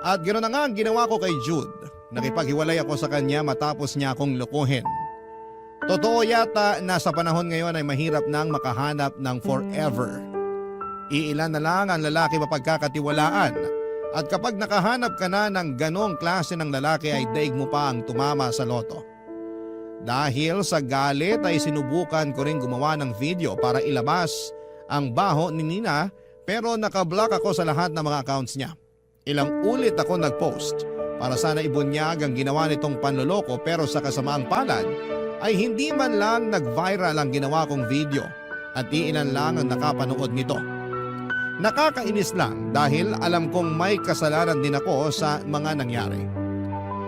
At ganoon na nga ang ginawa ko kay Jude. Nakipaghiwalay ako sa kanya matapos niya akong lokohin. Totoo yata na sa panahon ngayon ay mahirap nang makahanap ng forever. Iilan na lang ang lalaki mapagkakatiwalaan. At kapag nakahanap ka na ng ganong klase ng lalaki ay daig mo pa ang tumama sa loto. Dahil sa galit ay sinubukan ko rin gumawa ng video para ilabas ang baho ni Nina pero nakablock ako sa lahat ng mga accounts niya. Ilang ulit ako nag-post para sana ibunyag ang ginawa nitong panloloko pero sa kasamaang palad ay hindi man lang nag-viral ang ginawa kong video at iilan lang ang nakapanood nito. Nakakainis lang dahil alam kong may kasalanan din ako sa mga nangyari.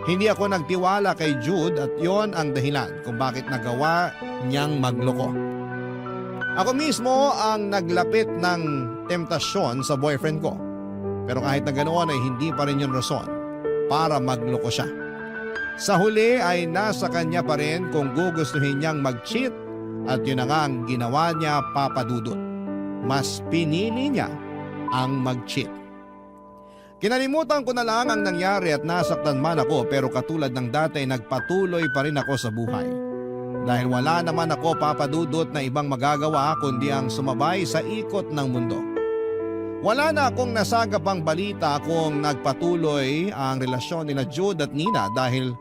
Hindi ako nagtiwala kay Jude at yon ang dahilan kung bakit nagawa niyang magloko. Ako mismo ang naglapit ng temptasyon sa boyfriend ko. Pero kahit na ganoon ay hindi pa rin yun rason para magloko siya. Sa huli ay nasa kanya pa rin kung gugustuhin niyang mag-cheat at yun na nga ang ginawa niya, Papa Dudut. Mas pinili niya ang mag-cheat. Kinalimutan ko na lang ang nangyari at nasaktan man ako pero katulad ng dati nagpatuloy pa rin ako sa buhay. Dahil wala naman ako, Papa Dudut, na ibang magagawa kundi ang sumabay sa ikot ng mundo. Wala na akong nasagapang balita kung nagpatuloy ang relasyon ni Jude at Nina dahil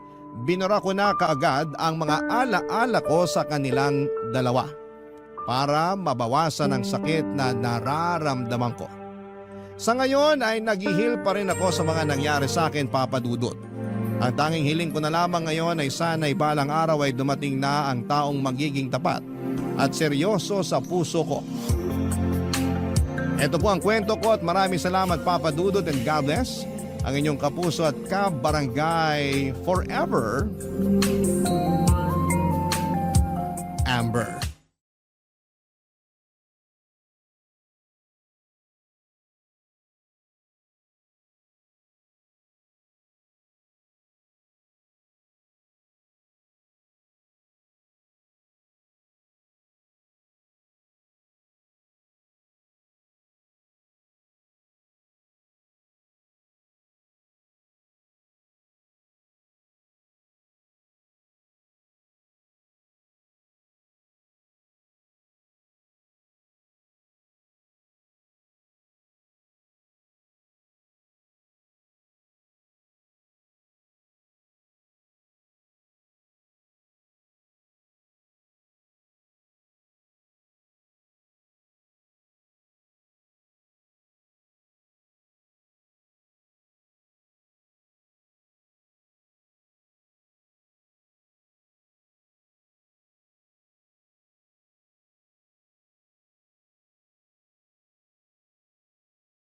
binura ko na kaagad ang mga ala-ala ko sa kanilang dalawa para mabawasan ang sakit na nararamdaman ko. Sa ngayon ay naghihil pa rin ako sa mga nangyari sa akin, Papa Dudut. Ang tanging hiling ko na lamang ngayon ay sana'y balang araw ay dumating na ang taong magiging tapat at seryoso sa puso ko. Ito po ang kwento ko at maraming salamat, Papa Dudut, and God bless. Ang inyong kapuso at kabarangay forever, Amber.